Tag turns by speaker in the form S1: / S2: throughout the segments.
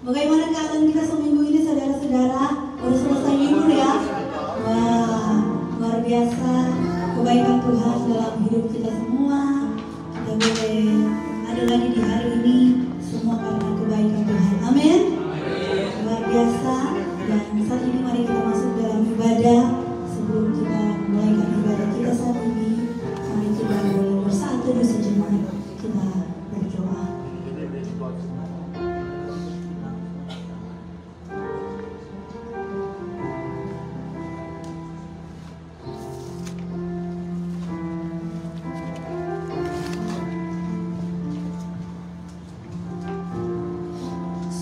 S1: Bagaimana keadaan kita seminggu ini saudara-saudara? Udah selesai libur ya? Wah, luar biasa kebaikan Tuhan dalam hidup kita semua. Kita boleh ada lagi di hari ini semua karena kebaikan Tuhan. Amin. Luar biasa. Dan saat ini mari kita masuk dalam ibadah. Sebelum kita memulaikan ibadah kita saat ini, mari kita boleh bersatu di sejenak, kita berdoa.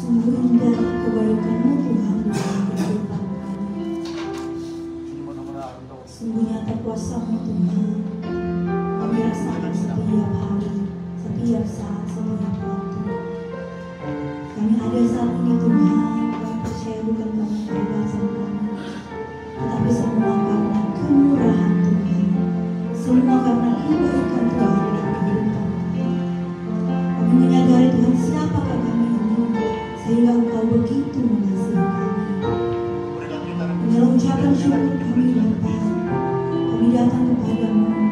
S1: Sungguh indah kebaikan-Mu Tuhan dalam kehidupan kami. Sungguh nyata kuasa-Mu Tuhan. Kami rasakan setiap hari, setiap saat, setiap waktu. Kami ada saat ini Tuhan, kami percaya bukan karena kebebasan kami, tetapi semua karena kemurahan Tuhan, semua karena kebaikan Tuhan dalam kehidupan kami. Kami menyadari Tuhan siapakah kami ini, sehingga Engkau begitu mengasihi kami. Dengan ucapan syukur kami datang kepadamu.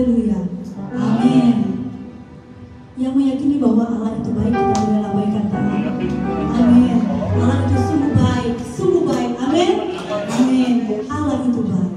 S1: Haleluya. Amin. Yang meyakini bahwa Allah itu baik, kita boleh lambaikan tangan. Amin. Allah itu sungguh baik, sungguh baik. Amin. Amin. Allah itu baik.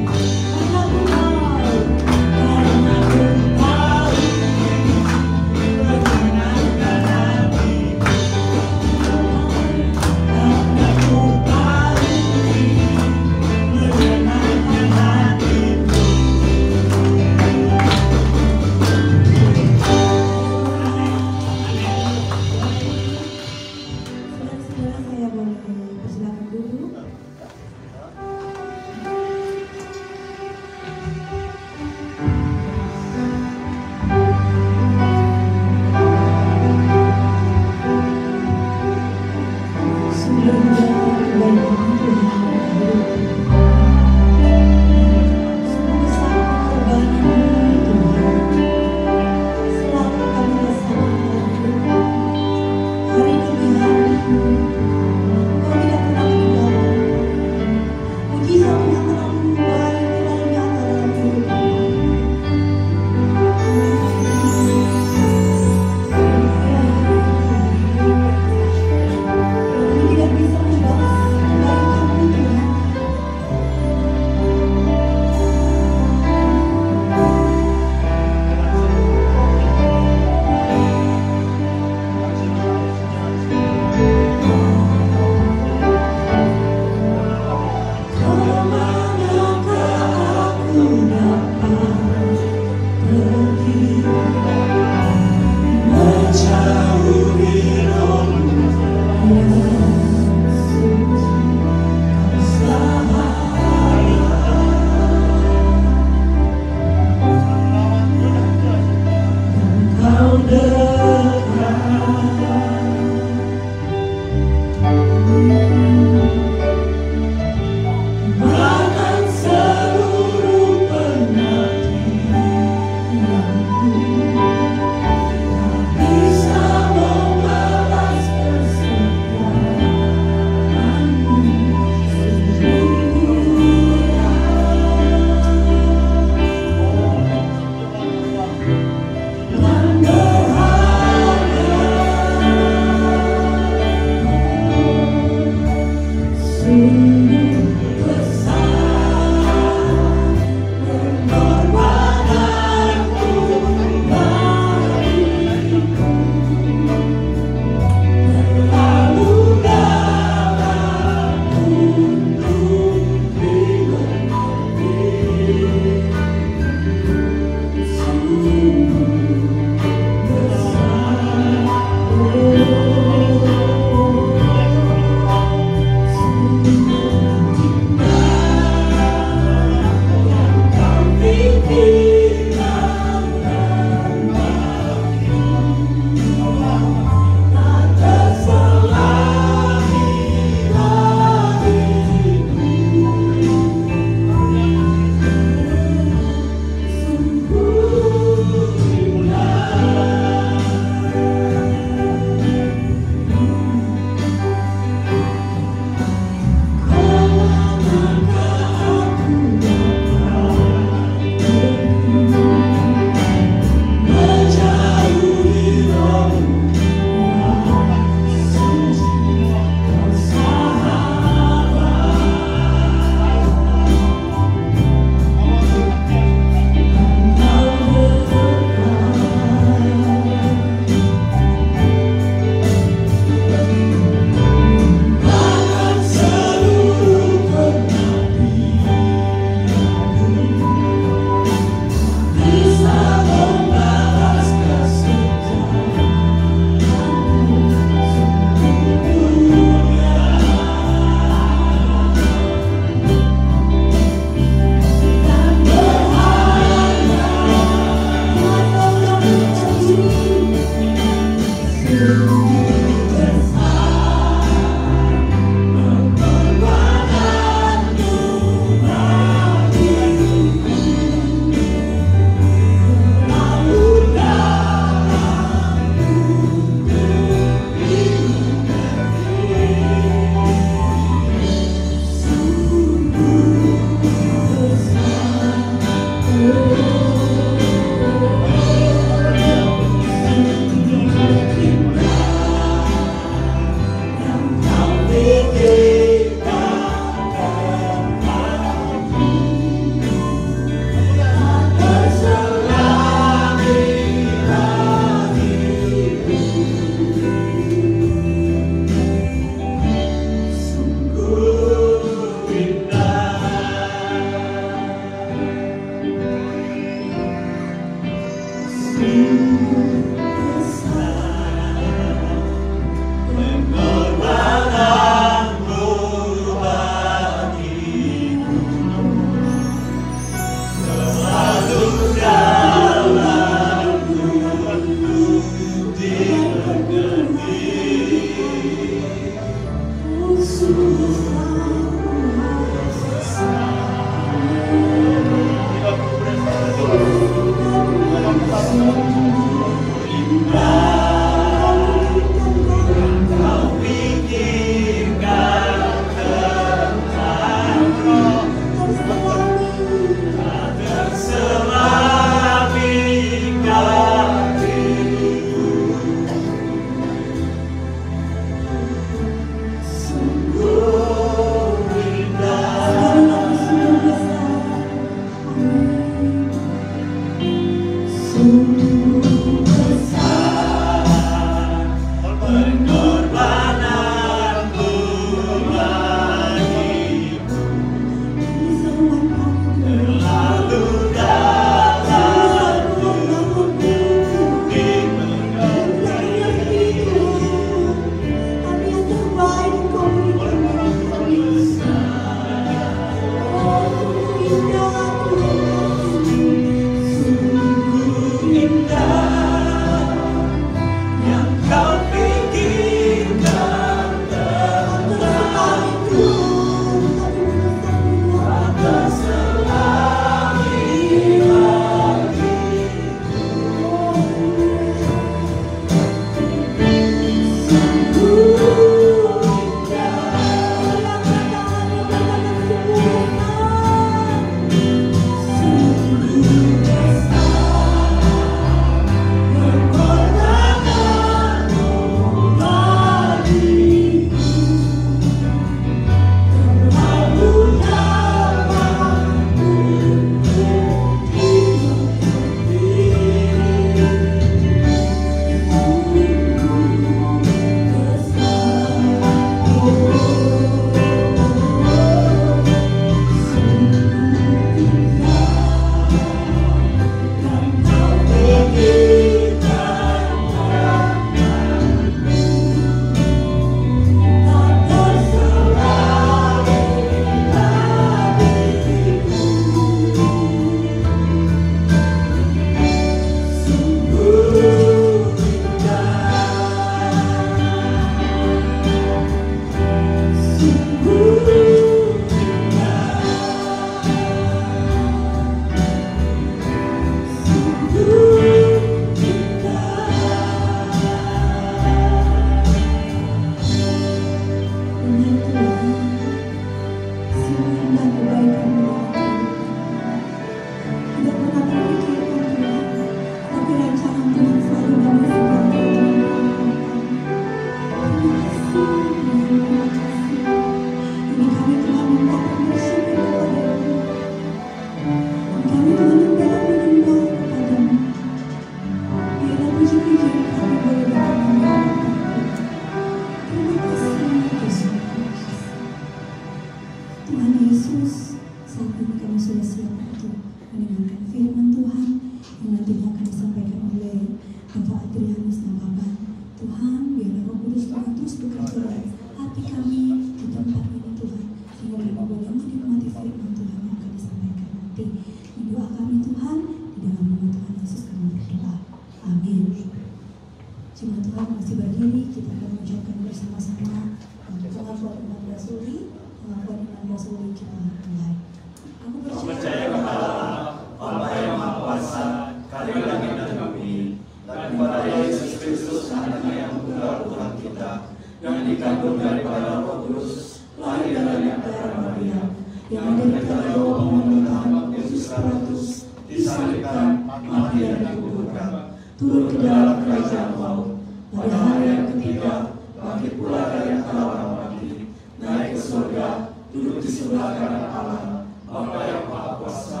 S1: Yang menderita Roh pemerintahan Yesus Kristus
S2: disalibkan, mati dan dikuburkan, turun ke dalam kerajaan maut. Pada hari yang ketiga, bangkit pula dari antara orang mati, naik ke surga, duduk di sebelah kanan Allah, Bapa yang Maha Kuasa,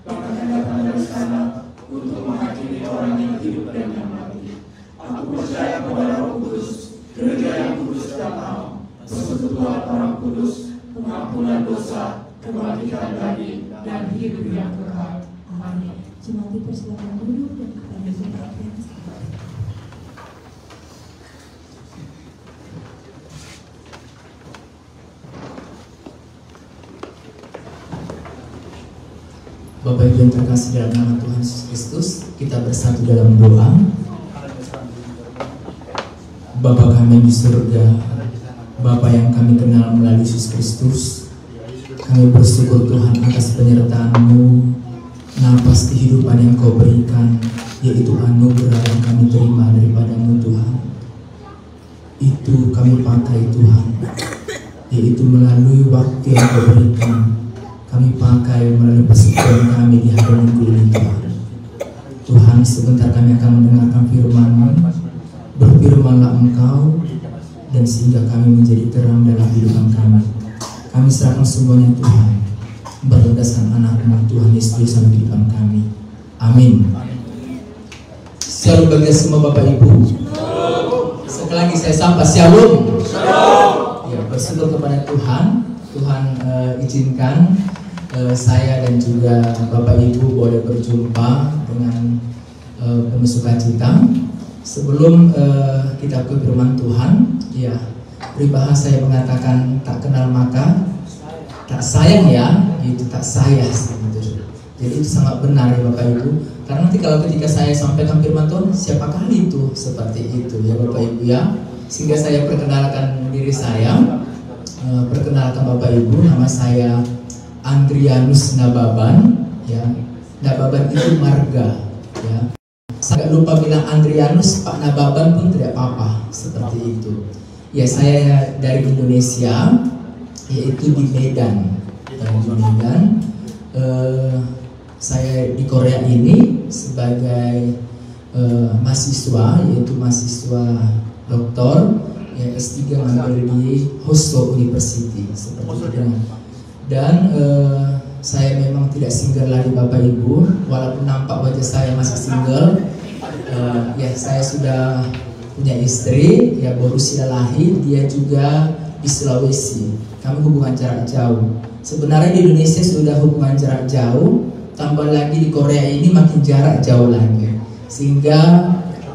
S2: akan datang dari sana untuk menghakimi orang yang hidup dan yang mati. Aku percaya kepada Roh Kudus, gereja yang kudus dan am, persekutuan orang kudus, pengampunan dosa, kebangkitan daging, dan hidup yang kekal. Amin.
S1: Jemaat dipersilakan duduk dan kepada jemaat yang sabar.
S3: Bapak Ibu yang terkasih dalam nama Tuhan Yesus Kristus, kita bersatu dalam doa. Bapa kami di surga, Bapa yang kami kenal melalui Yesus Kristus, kami bersyukur Tuhan atas penyertaan-Mu, napas kehidupan yang Kau berikan, yaitu anugerah yang kami terima daripada-Mu Tuhan. Itu kami pakai Tuhan, yaitu melalui waktu yang Kau berikan, kami pakai melalui persekutuan kami di hari Minggu ini Tuhan. Tuhan, sebentar kami akan mendengarkan firman-Mu, berfirmanlah Engkau, dan sehingga kami menjadi terang dalam kehidupan kami. Kami serahkan semuanya Tuhan, berdasarkan anak-Mu Tuhan Yesus dalam kehidupan kami. Amin. Shalom bagi semua Bapak Ibu. Sekali lagi saya sapa Shalom. Ya, bersyukur kepada Tuhan. Tuhan izinkan saya dan juga Bapak Ibu boleh berjumpa dengan penuh sukacita. Sebelum kita ke firman Tuhan, ya, peribahasa yang mengatakan tak kenal maka tak sayang, ya, itu tak sayang gitu. Jadi itu sangat benar ya Bapak Ibu. Karena nanti kalau ketika saya sampaikan firman Tuhan, siapa kali itu seperti itu ya Bapak Ibu ya. Sehingga saya perkenalkan diri saya. Perkenalkan Bapak Ibu, nama saya Andrianus Nababan, ya. Nababan itu marga, ya. Saya lupa bilang Andrianus, Pak Nababan pun tidak apa-apa, seperti itu. Ya, saya dari Indonesia, yaitu di Medan. Saya di Korea ini sebagai mahasiswa, yaitu mahasiswa doktor. Ya, S3 ngambil di Hosho University seperti itu. Dan saya memang tidak single lagi Bapak Ibu, walaupun nampak wajah saya masih single. Ya, saya sudah punya istri, ya, baru lahir, dia juga di Sulawesi. Kami hubungan jarak jauh. Sebenarnya di Indonesia sudah hubungan jarak jauh, tambah lagi di Korea ini makin jarak jauh lagi. Sehingga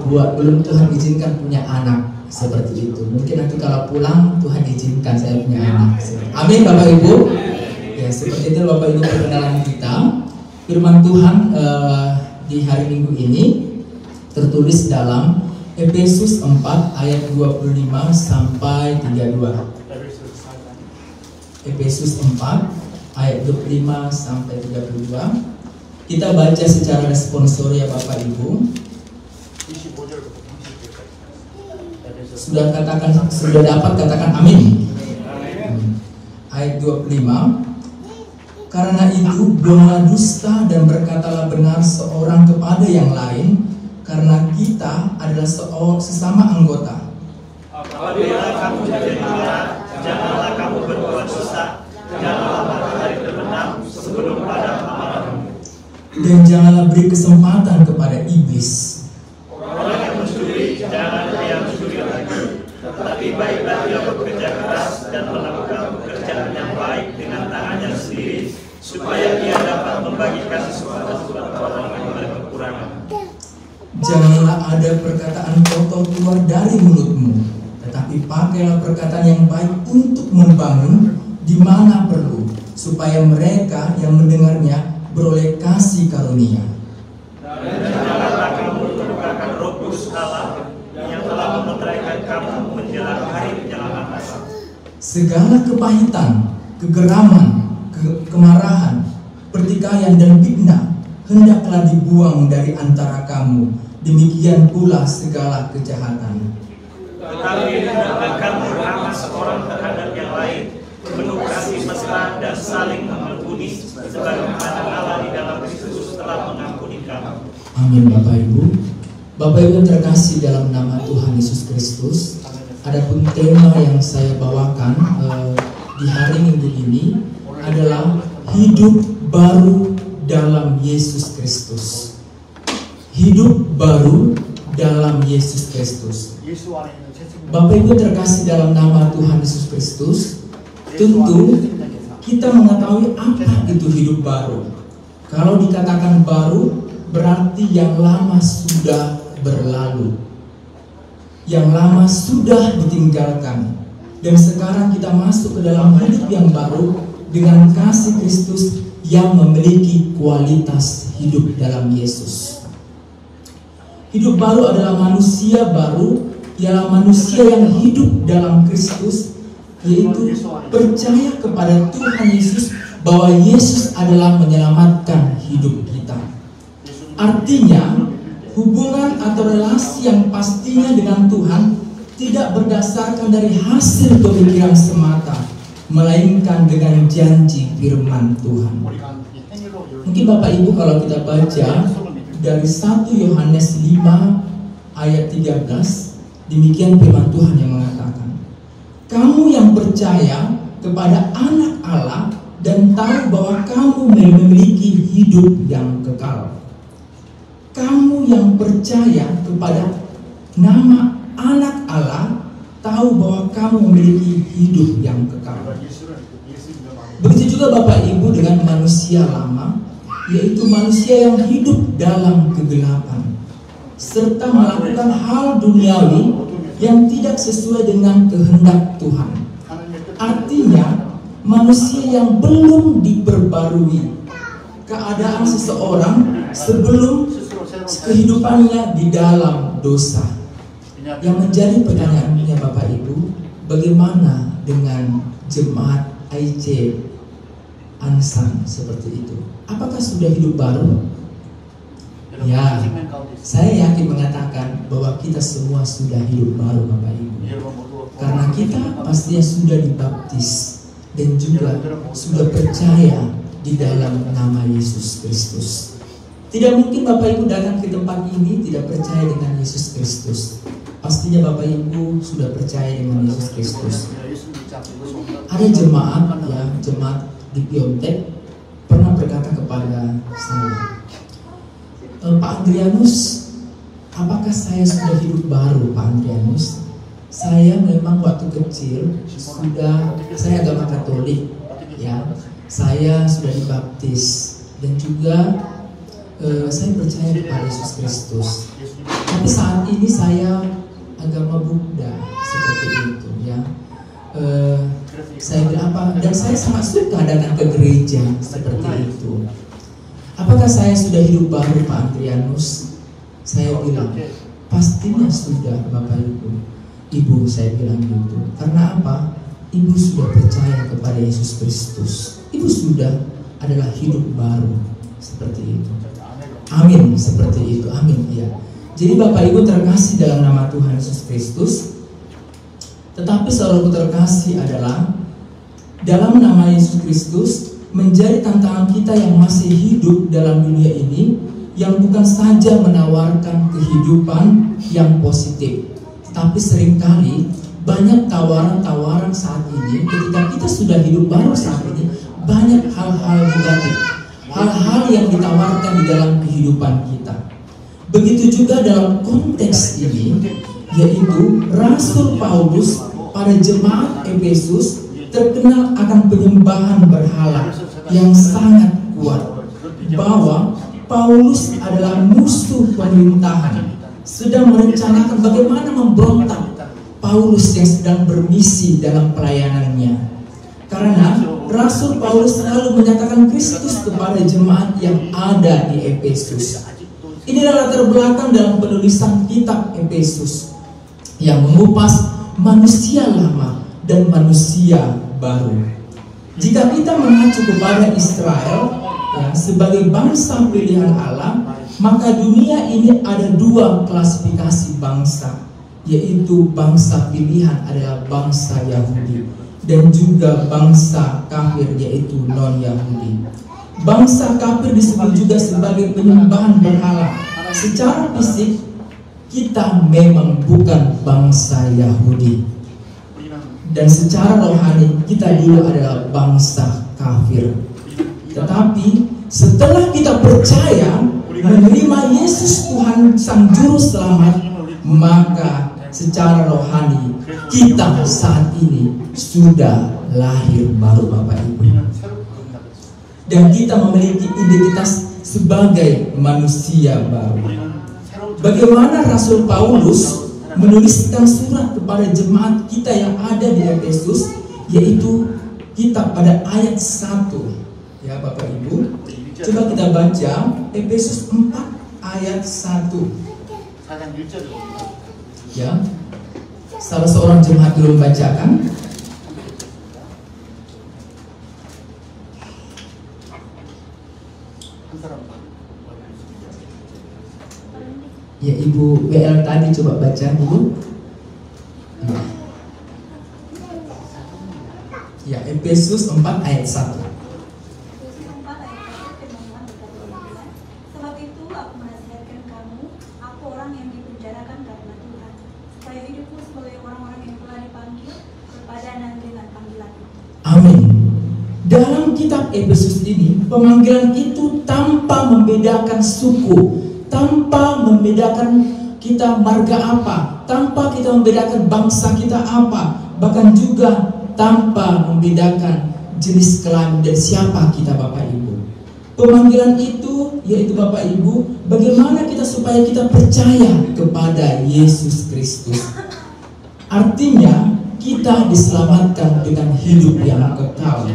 S3: belum Tuhan izinkan punya anak. Seperti itu. Mungkin nanti kalau pulang Tuhan izinkan saya punya anak. Amin Bapak Ibu. Ya, seperti itu Bapak Ibu perkenalan kita. Firman Tuhan di hari Minggu ini tertulis dalam Efesus 4 ayat 25 sampai 32. Efesus 4 ayat 25 sampai 32. Kita baca secara responsori ya Bapak Ibu. Sudah dapat katakan amin. Ayat 25. Karena itu buanglah dusta dan berkatalah benar seorang kepada yang lain, karena kita adalah sesama anggota.
S4: Apabila kamu jadi marah, janganlah kamu berbuat dosa, janganlah matahari terbenam sebelum pada amarahmu.
S3: Dan janganlah beri kesempatan kepada iblis.
S4: Orang yang mencuri, jangan dia mencuri lagi, tetapi baiklah dia bekerja keras dan melakukan pekerjaan yang baik dengan tangannya sendiri, supaya dia dapat membagikan sesuatu kepada orang yang berkekurangan.
S3: Janganlah ada perkataan kotor keluar dari mulutmu, tetapi pakailah perkataan yang baik untuk membangun di mana perlu, supaya mereka yang mendengarnya beroleh kasih karunia.
S4: Dan janganlah kamu melupakan Roh Kudus Allah yang telah memeteraikan kamu menjelang hari penyelamatan.
S3: Segala kepahitan, kegeraman, kemarahan, pertikaian dan fitnah hendaklah dibuang dari antara kamu. Demikian pula segala kejahatan.
S4: Tetapi hendaklah kamu ramah seorang terhadap yang lain, penuh kasih mesra dan saling mengampuni, sebagaimana Allah di dalam Kristus telah
S3: Amin Bapak Ibu. Bapak Ibu yang terkasih dalam nama Tuhan Yesus Kristus, adapun tema yang saya bawakan di hari Minggu ini adalah hidup baru dalam Yesus Kristus. Hidup baru dalam Yesus Kristus. Bapak Ibu terkasih dalam nama Tuhan Yesus Kristus, tentu kita mengetahui apa itu hidup baru. Kalau dikatakan baru, berarti yang lama sudah berlalu, yang lama sudah ditinggalkan, dan sekarang kita masuk ke dalam hidup yang baru dengan kasih Kristus yang memiliki kualitas hidup dalam Yesus. Hidup baru adalah manusia baru, ialah manusia yang hidup dalam Kristus, yaitu percaya kepada Tuhan Yesus bahwa Yesus adalah menyelamatkan hidup kita. Artinya, hubungan atau relasi yang pastinya dengan Tuhan tidak berdasarkan dari hasil pemikiran semata, melainkan dengan janji firman Tuhan. Mungkin Bapak Ibu kalau kita baca dari 1 Yohanes 5 ayat 13, demikian firman Tuhan yang mengatakan, kamu yang percaya kepada anak Allah dan tahu bahwa kamu memiliki hidup yang kekal. Kamu yang percaya kepada nama anak Allah, tahu bahwa kamu memiliki hidup yang kekal. Begitu juga Bapak Ibu dengan manusia lama, yaitu manusia yang hidup dalam kegelapan, serta melakukan hal duniawi yang tidak sesuai dengan kehendak Tuhan. Artinya, manusia yang belum diperbarui keadaan seseorang sebelum kehidupannya di dalam dosa. Yang menjadi pertanyaannya Bapak Ibu, bagaimana dengan jemaat IC Ansan seperti itu? Apakah sudah hidup baru? Ya, saya yakin mengatakan bahwa kita semua sudah hidup baru Bapak Ibu. Karena kita pastinya sudah dibaptis dan juga sudah percaya di dalam nama Yesus Kristus. Tidak mungkin Bapak Ibu datang ke tempat ini tidak percaya dengan Yesus Kristus. Pastinya Bapak Ibu sudah percaya dengan Yesus Kristus. Ada jemaat di Piontek pernah berkata kepada saya, Pak Andrianus, apakah saya sudah hidup baru Pak Andrianus? Saya memang waktu kecil saya agama Katolik, ya, saya sudah dibaptis dan juga saya percaya kepada Yesus Kristus. Tapi saat ini saya agama Buddha seperti itu, ya. Saya bilang apa? Dan saya sangat suka datang ke gereja seperti itu. Apakah saya sudah hidup baru Pak Andrianus? Saya bilang pastinya sudah Bapak Ibu, saya bilang gitu. Karena apa? Ibu sudah percaya kepada Yesus Kristus. Ibu sudah adalah hidup baru seperti itu. Amin, seperti itu. Amin, ya. Jadi Bapak Ibu terkasih dalam nama Tuhan Yesus Kristus. Tetapi saudaraku terkasih adalah dalam nama Yesus Kristus menjadi tantangan kita yang masih hidup dalam dunia ini, yang bukan saja menawarkan kehidupan yang positif, tetapi seringkali banyak tawaran-tawaran saat ini. Ketika kita sudah hidup baru saat ini, banyak hal-hal negatif, hal-hal yang ditawarkan di dalam kehidupan kita. Begitu juga dalam konteks ini, yaitu Rasul Paulus pada jemaat Efesus terkenal akan penyembahan berhala yang sangat kuat, bahwa Paulus adalah musuh pemerintahan, sedang merencanakan bagaimana memberontak Paulus yang sedang bermisi dalam pelayanannya. Karena Rasul Paulus selalu menyatakan Kristus kepada jemaat yang ada di Efesus. Inilah latar belakang dalam penulisan kitab Efesus yang mengupas manusia lama dan manusia baru. Jika kita mengacu kepada Israel ya, sebagai bangsa pilihan Allah, maka dunia ini ada dua klasifikasi bangsa, yaitu bangsa pilihan adalah bangsa Yahudi dan juga bangsa kafir yaitu non-Yahudi. Bangsa kafir disebut juga sebagai penyembahan berhala, secara fisik kita memang bukan bangsa Yahudi, dan secara rohani kita dulu adalah bangsa kafir. Tetapi setelah kita percaya menerima Yesus Tuhan Sang Juru Selamat, maka secara rohani kita saat ini sudah lahir baru, Bapak Ibu. Dan kita memiliki identitas sebagai manusia baru. Bagaimana Rasul Paulus menuliskan surat kepada jemaat kita yang ada di Efesus, yaitu kita pada ayat 1. Ya Bapak Ibu, coba kita baca Efesus 4 ayat 1. Ya, salah seorang jemaat dulu membacakan. Ya, Ibu WL tadi coba baca dulu. Ya, Efesus 4 ayat 1.
S1: Sebab itu aku menasihatkan kamu, aku orang yang dipenjarakan karena Tuhan, supaya hidupmu sebagai orang-orang yang telah dipanggil berpadanan dengan panggilan itu.
S3: Amin. Dalam kitab Efesus ini, pemanggilan itu tanpa membedakan suku, tanpa membedakan kita marga apa, tanpa kita membedakan bangsa kita apa, bahkan juga tanpa membedakan jenis kelamin dan siapa kita, Bapak Ibu. Pemanggilan itu yaitu, Bapak Ibu, bagaimana kita supaya kita percaya kepada Yesus Kristus. Artinya kita diselamatkan dengan hidup yang kekal,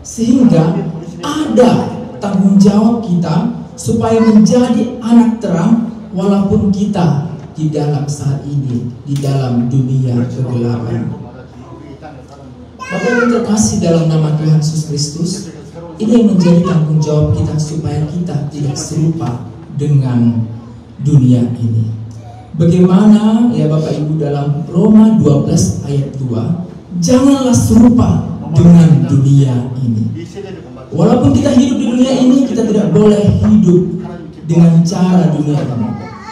S3: sehingga ada tanggung jawab kita supaya menjadi anak terang walaupun kita di dalam saat ini di dalam dunia kegelapan. Bapak yang terkasih dalam nama Tuhan Yesus Kristus, ini yang menjadi tanggung jawab kita supaya kita tidak serupa dengan dunia ini. Bagaimana ya Bapak Ibu dalam Roma 12 ayat 2, janganlah serupa dengan dunia ini. Walaupun kita hidup di dunia ini, kita tidak boleh hidup dengan cara dunia ini.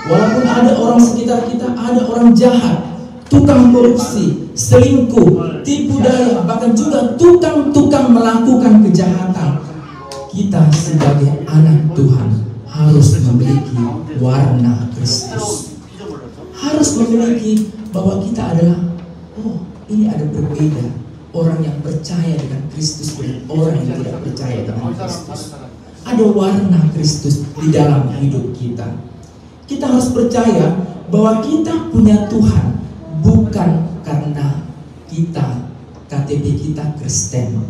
S3: Walaupun ada orang sekitar kita, ada orang jahat, tukang korupsi, selingkuh, tipu daya, bahkan juga tukang-tukang melakukan kejahatan, kita sebagai anak Tuhan harus memiliki warna Kristus. Harus memiliki bahwa kita adalah, oh ini ada berbeda. Orang yang percaya dengan Kristus dan orang yang tidak percaya dengan Kristus. Ada warna Kristus di dalam hidup kita. Kita harus percaya bahwa kita punya Tuhan bukan karena kita KTP kita Kristen,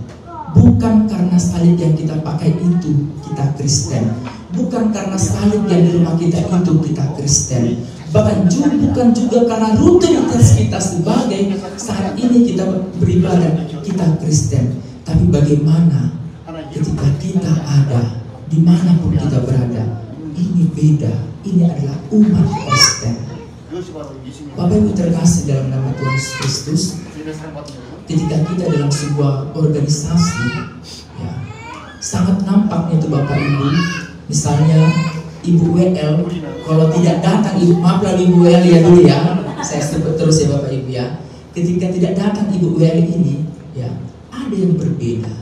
S3: bukan karena salib yang kita pakai itu kita Kristen, bukan karena salib yang di rumah kita itu kita Kristen, bahkan bukan juga karena rutinitas kita sebagai saat ini kita beribadah kita Kristen. Tapi bagaimana ketika kita ada dimanapun kita berada, ini beda, ini adalah umat Kristen. Bapak Ibu terkasih dalam nama Tuhan Yesus Kristus, ketika kita dalam sebuah organisasi, ya, sangat nampaknya itu Bapak Ibu, misalnya Ibu WL, kalau tidak datang Ibu, maaflah Ibu WL ya dulu ya, saya sebut terus ya Bapak Ibu ya. Ketika tidak datang Ibu WL ini, ya ada yang berbeda.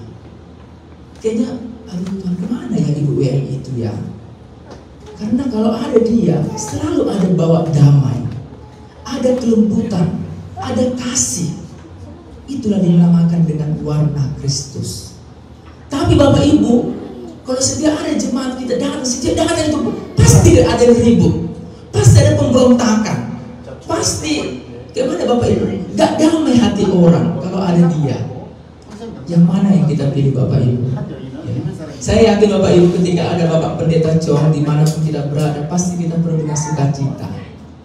S3: Kayaknya, aduh Tuhan kemana ya Ibu WL itu ya? Karena kalau ada dia, selalu ada bawa damai, ada kelembutan, ada kasih. Itulah dinamakan dengan warna Kristus. Tapi Bapak Ibu, kalau setiap ada jemaat kita datang, setiap datang itu pasti ada yang ribut, pasti ada pemberontakan, pasti gimana Bapak Ibu? Gak damai hati orang kalau ada dia. Yang mana yang kita pilih Bapak Ibu? Ya. Saya yakin Bapak Ibu ketika ada Bapak Pendeta Chong dimanapun kita berada, pasti kita penuh dengan sukacita.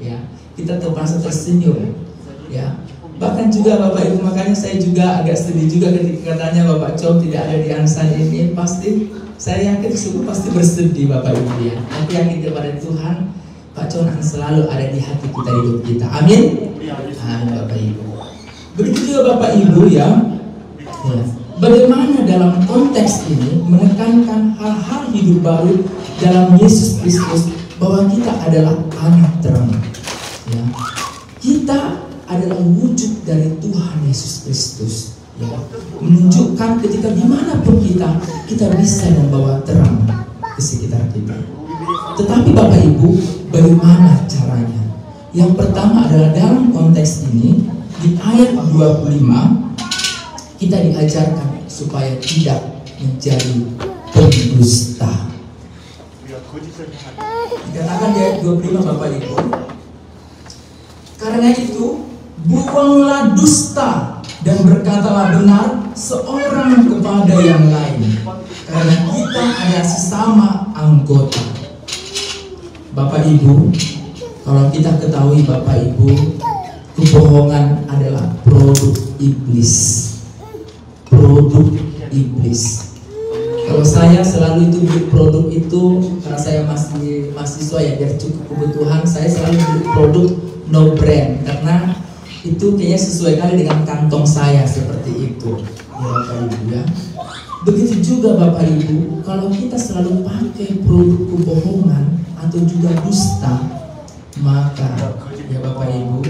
S3: Ya, kita terpaksa tersenyum. Ya. Bahkan juga Bapak Ibu, makanya saya juga agak sedih juga ketika katanya Bapak Chong tidak ada di Ansan ini. Pasti saya yakin semua pasti bersedih Bapak Ibu ya. Tapi yakin kepada Tuhan, Pak Chong akan selalu ada di hati kita, hidup kita. Amin. Amin Bapak Ibu. Begitu juga Bapak Ibu ya. Bagaimana dalam konteks ini menekankan hal-hal hidup baru dalam Yesus Kristus bahwa kita adalah anak terang. Ya. Kita adalah wujud dari Tuhan Yesus Kristus. Ya. Menunjukkan ketika dimanapun kita bisa membawa terang ke sekitar kita. Tetapi Bapak Ibu, bagaimana caranya? Yang pertama adalah dalam konteks ini, di ayat 25, kita diajarkan supaya tidak menjadi pendusta. Dikatakan di ayat 25 Bapak Ibu, karena itu buanglah dusta dan berkatalah benar seorang kepada yang lain, karena kita adalah sesama anggota. Bapak Ibu, kalau kita ketahui Bapak Ibu, kebohongan adalah produk iblis. Produk iblis. Kalau saya selalu itu beli produk itu, karena saya masih mahasiswa ya, biar cukup kebutuhan, saya selalu beli produk no brand, karena itu kayaknya sesuai kali dengan kantong saya, seperti itu ya Bapak Ibu ya. Begitu juga Bapak Ibu, kalau kita selalu pakai produk kebohongan atau juga dusta, maka ya Bapak Ibu,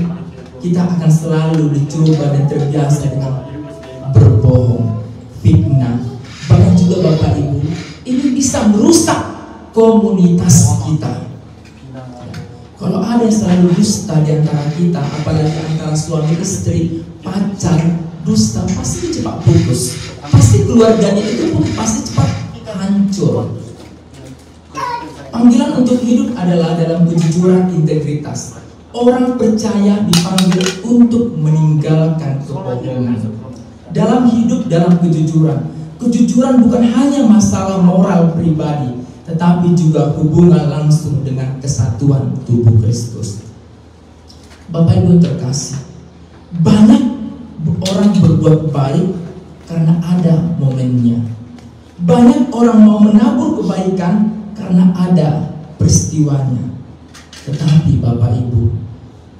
S3: kita akan selalu dicoba dan terbiasa dengan berbohong, fitnah. Bahkan juga Bapak Ibu, ini bisa merusak komunitas kita. Kalau ada yang selalu dusta di antara kita, apalagi antara suami istri, pacar, dusta, pasti cepat putus. Pasti keluarganya itu pun pasti cepat hancur. Panggilan untuk hidup adalah dalam kejujuran integritas. Orang percaya dipanggil untuk meninggalkan kebohongan. Dalam hidup dalam kejujuran. Kejujuran bukan hanya masalah moral pribadi, tetapi juga hubungan langsung dengan kesatuan tubuh Kristus. Bapak Ibu terkasih, banyak orang berbuat baik karena ada momennya. Banyak orang mau menabur kebaikan karena ada peristiwanya. Tetapi Bapak Ibu,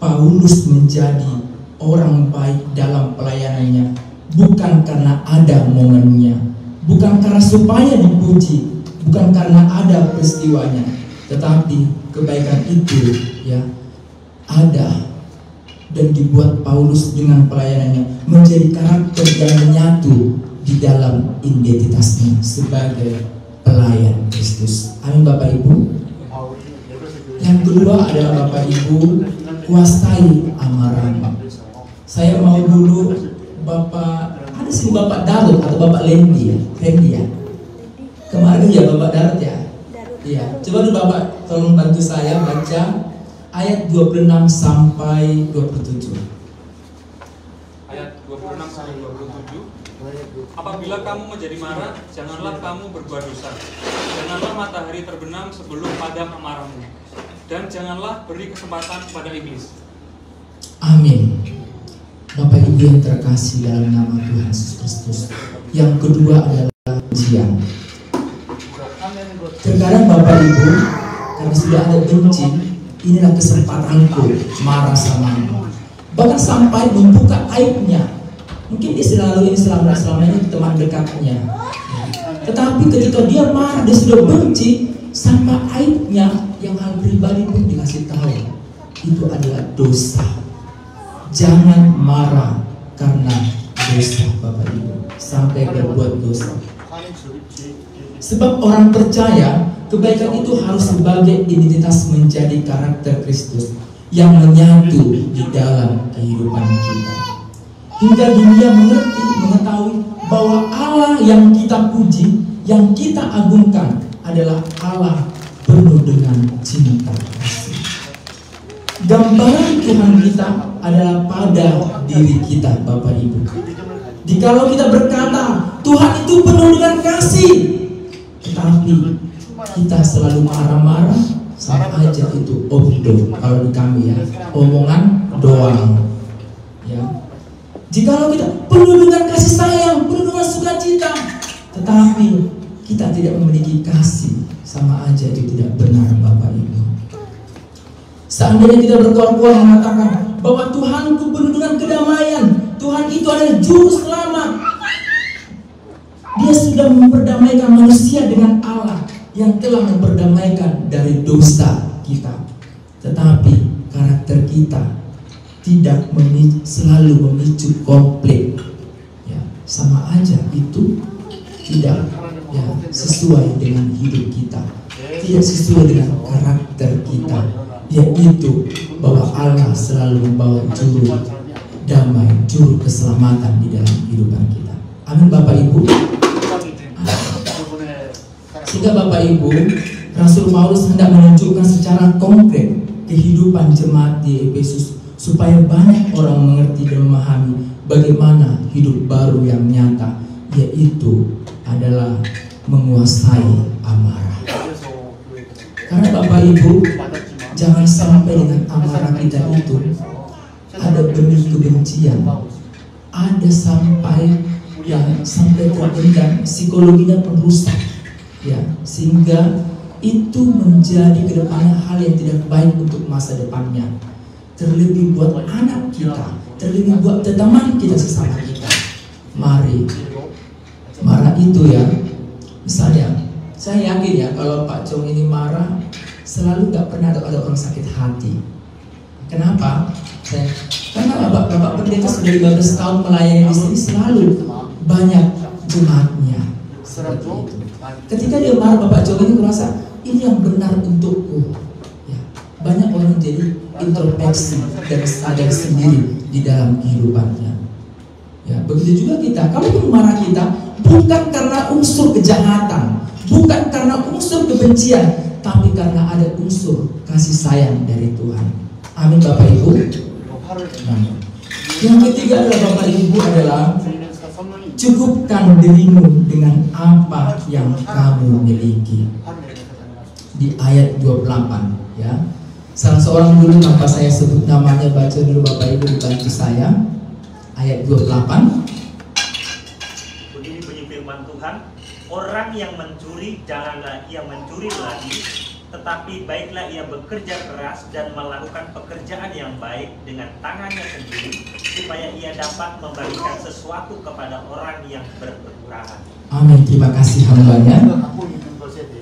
S3: Paulus menjadi orang baik dalam pelayanannya bukan karena ada momennya, bukan karena supaya dipuji, bukan karena ada peristiwanya, tetapi kebaikan itu ya ada dan dibuat Paulus dengan pelayanannya menjadi karakter yang menyatu di dalam identitasnya sebagai pelayan Kristus. Amin Bapak Ibu. Yang kedua adalah Bapak Ibu, kuasai amarah. Saya mau dulu Bapak, ada sih Bapak Darut atau Bapak Lendi ya, kemarin ya Bapak Darut ya. Iya, coba dulu Bapak tolong bantu saya baca ayat 26 sampai 27.
S5: Ayat 26 sampai 27. Apabila kamu menjadi marah, janganlah kamu berbuat dosa. Janganlah matahari terbenam sebelum padam amarahmu, dan janganlah beri kesempatan kepada iblis.
S3: Amin. Bapak Ibu yang terkasih dalam nama Tuhan Yesus Kristus. Yang kedua adalah ujian. Terkadang Bapak Ibu, karena sudah ada benci, inilah kesempatanku marah samamu. Bahkan sampai membuka aibnya. Mungkin dia selalu ini selama ini teman dekatnya. Tetapi ketika dia marah, dia sudah benci, sampai aibnya yang hal pribadi pun dikasih tahu. Itu adalah dosa. Jangan marah karena dosa Bapak Ibu, sampai berbuat dosa. Sebab orang percaya kebaikan itu harus sebagai identitas menjadi karakter Kristus yang menyatu di dalam kehidupan kita. Hingga dunia mengetahui bahwa Allah yang kita puji, yang kita agungkan adalah Allah penuh dengan cinta kasih. Gambaran Tuhan kita adalah pada diri kita Bapak Ibu. Jikalau kita berkata Tuhan itu penuh dengan kasih, tetapi kita selalu marah-marah, sama aja itu omdo kalau di kami ya, omongan doang ya. Jikalau kita penuh dengan kasih sayang, penuh dengan sukacita, tetapi kita tidak memiliki kasih, sama aja itu tidak benar Bapak Ibu. Seandainya kita berkoar-koar mengatakan bahwa Tuhanku penuh dengan kedamaian, Tuhan itu adalah juru selamat, Dia sudah memperdamaikan manusia dengan Allah yang telah memperdamaikan dari dosa kita, tetapi karakter kita tidak selalu memicu konflik, ya, sama aja itu tidak ya sesuai dengan hidup kita, tidak sesuai dengan karakter kita, yaitu bahwa Allah selalu membawa juru damai, juru keselamatan di dalam kehidupan kita. Amin Bapak Ibu. Sehingga Bapak Ibu, Rasul Paulus hendak menunjukkan secara konkret kehidupan jemaat di Efesus supaya banyak orang mengerti dan memahami bagaimana hidup baru yang nyata, yaitu adalah menguasai amarah. Karena Bapak Ibu, jangan sampai dengan amarah kita itu ada benih kebencian, ada sampai terpendam, psikologinya pun rusak, ya, sehingga itu menjadi kedepannya hal yang tidak baik untuk masa depannya. Terlebih buat anak kita, terlebih buat teman kita sesama kita. Mari, marah itu ya, misalnya, saya yakin ya kalau Pak Chong ini marah, selalu gak pernah ada orang sakit hati. Kenapa? Karena Bapak Pendeta sudah 15 tahun melayani di sini, selalu banyak jemaatnya. Ketika dia marah, Bapak Chong ini merasa ini yang benar untukku. Ya, banyak orang jadi introspeksi dan sadar sendiri di dalam kehidupannya. Ya, begitu juga kita. Kalau marah kita bukan karena unsur kejahatan, bukan karena unsur kebencian, tapi karena ada unsur kasih sayang dari Tuhan. Amin Bapak Ibu. Nah, yang ketiga adalah Bapak Ibu adalah cukupkan dirimu dengan apa yang kamu miliki. Di ayat 28 ya. Salah seorang dulu tanpa saya sebut namanya, baca dulu Bapak Ibu dibantu saya. Ayat 28.
S4: Begini bunyi firman Tuhan, orang yang mencuri janganlah ia mencuri lagi, tetapi baiklah ia bekerja keras dan melakukan pekerjaan yang baik dengan tangannya sendiri, supaya ia dapat membagikan sesuatu kepada orang yang berkekurangan.
S3: Amin, terima kasih hambanya.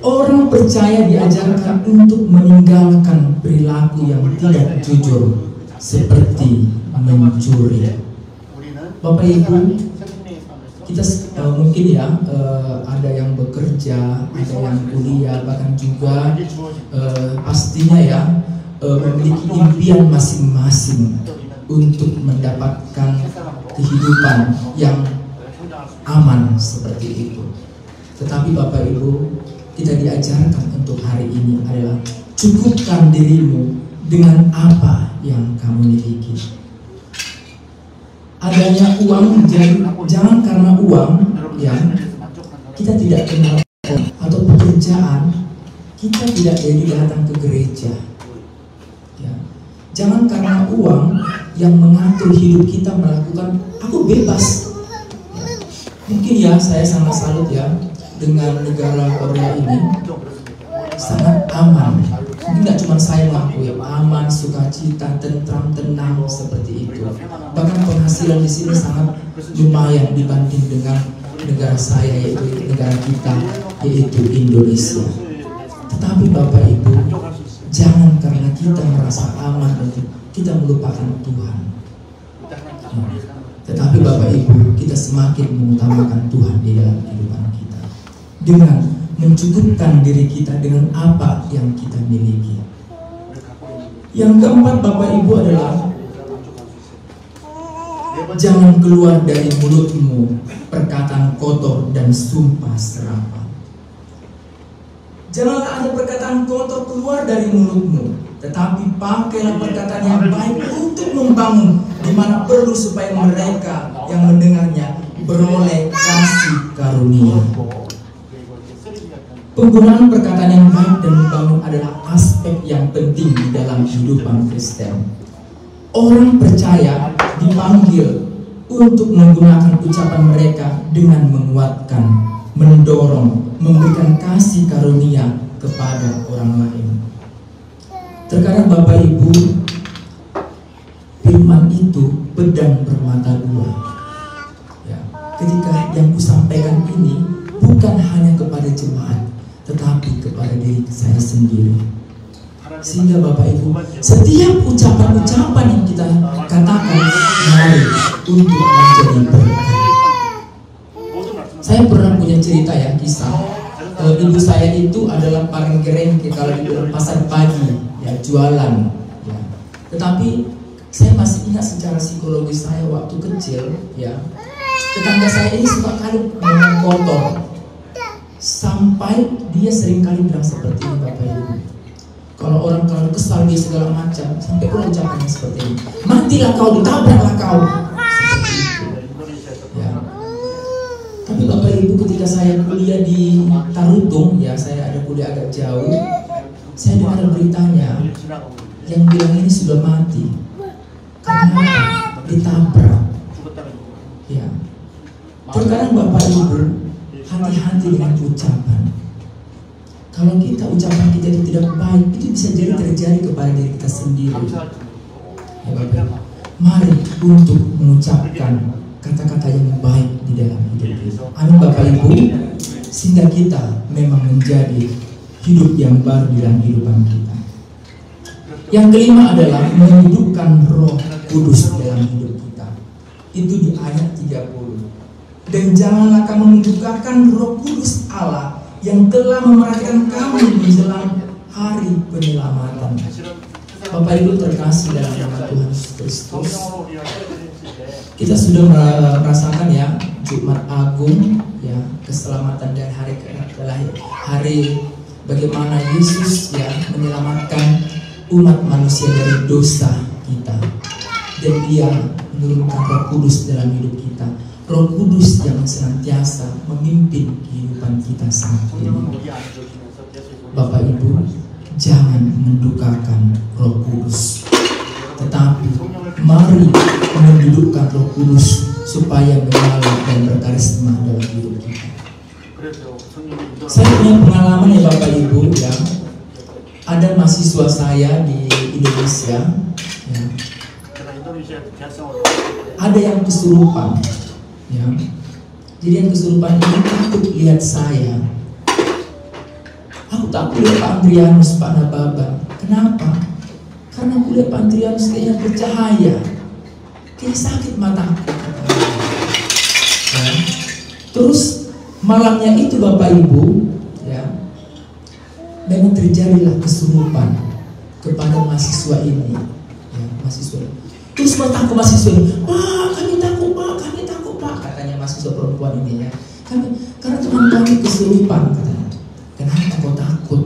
S3: Orang percaya diajarkan untuk meninggalkan perilaku yang tidak jujur, seperti mencuri. Bapak Ibu, kita mungkin ya ada yang bekerja, ada yang kuliah, bahkan juga pastinya ya memiliki impian masing-masing untuk mendapatkan kehidupan yang aman seperti itu. Tetapi Bapak Ibu, kita diajarkan untuk hari ini adalah cukupkan dirimu dengan apa yang kamu miliki. Adanya uang, jangan karena uang ya kita tidak kenal atau pekerjaan kita tidak jadi datang ke gereja ya. Jangan karena uang yang mengatur hidup kita melakukan aku bebas ya. Mungkin ya saya sangat salut ya dengan negara Korea ini, sangat aman. Mungkin tidak cuma saya mengakui, aman, sukacita, tentram, tenang seperti itu. Bahkan penghasilan di sini sangat lumayan dibanding dengan negara saya, yaitu negara kita, yaitu Indonesia. Tetapi Bapak Ibu, jangan karena kita merasa aman dan kita melupakan Tuhan. Tetapi Bapak Ibu, kita semakin mengutamakan Tuhan di dalam kehidupan kita dengan mencukupkan diri kita dengan apa yang kita miliki. Yang keempat Bapak Ibu adalah jangan keluar dari mulutmu perkataan kotor dan sumpah serapah. Janganlah ada perkataan kotor keluar dari mulutmu, tetapi pakailah perkataan yang baik untuk membangun di mana perlu supaya mereka yang mendengarnya beroleh kasih karunia. Penggunaan perkataan yang baik dan membangun adalah aspek yang penting di dalam kehidupan Kristen. Orang percaya dipanggil untuk menggunakan ucapan mereka dengan menguatkan, mendorong, memberikan kasih karunia kepada orang lain. Terkadang Bapak Ibu, firman itu pedang bermata dua. Ya, ketika yang kusampaikan ini bukan hanya kepada jemaat, tetapi kepada diri saya sendiri. Sehingga Bapak Ibu, setiap ucapan-ucapan yang kita katakan mari untuk menjadi berkat. Saya pernah punya cerita ya, kisah. Ibu saya itu adalah parenggereng kalau di pasar pagi, ya, jualan. Ya. Tetapi saya masih ingat secara psikologis saya waktu kecil, ya, tetangga saya ini suka kali ngomong kotor, sampai dia sering kali bilang seperti ini, Bapak Ibu. Kalau orang kalau kesal dia segala macam, sampai pula ucapannya seperti ini, matilah kau, ditabraklah kau, seperti itu. Ya. Tapi Bapak Ibu, ketika saya kuliah di Tarutung, ya, saya ada kuliah agak jauh, saya dengar beritanya yang bilang ini sudah mati karena ditabrak. Ya. Terkadang Bapak Ibu, hati-hati dengan ucapan. Kalau ucapan kita itu tidak baik, itu bisa jadi terjadi kepada diri kita sendiri. Ya Bapak Ibu, mari untuk mengucapkan kata-kata yang baik di dalam hidup kita. Amin Bapak Ibu, sehingga kita memang menjadi hidup yang baru di dalam kehidupan kita. Yang kelima adalah menghidupkan Roh Kudus dalam hidup kita. Itu di ayat 30. Dan janganlah kamu mendukakan Roh Kudus Allah yang telah memerhatikan kamu menjelang hari penyelamatan. Bapak Ibu terkasih dalam nama Tuhan Yesus Kristus, kita sudah merasakan ya Jumat Agung, ya, keselamatan dan hari bagaimana Yesus ya menyelamatkan umat manusia dari dosa kita, dan Dia menurunkan Roh Kudus dalam hidup kita. Roh Kudus yang senantiasa memimpin kehidupan kita saat ini. Bapak Ibu, jangan mendukakan Roh Kudus, tetapi mari mendudukkan Roh Kudus supaya menyala dan berkarisma dalam hidup kita. Saya punya pengalaman ya Bapak Ibu, ya, ada mahasiswa saya di Indonesia, ya, ada yang kesurupan. Ya. Jadi yang kesurupan ini takut lihat saya. Aku takut lihat Pak Andrianus, Pak Nababan. Kenapa? Karena aku lihat Pak Andrianus kayaknya bercahaya, kayaknya sakit mataku. Ya. Terus malamnya itu Bapak Ibu, ya, memang terjadilah kesurupan kepada mahasiswa ini. Ya, mahasiswa. Terus mataku mahasiswa ini, Pak, kami takut Pak, kami takut Pak, katanya mahasiswa perempuan ini ya. Karena Tuhan kami kesurupan, katanya. Kenapa kau takut?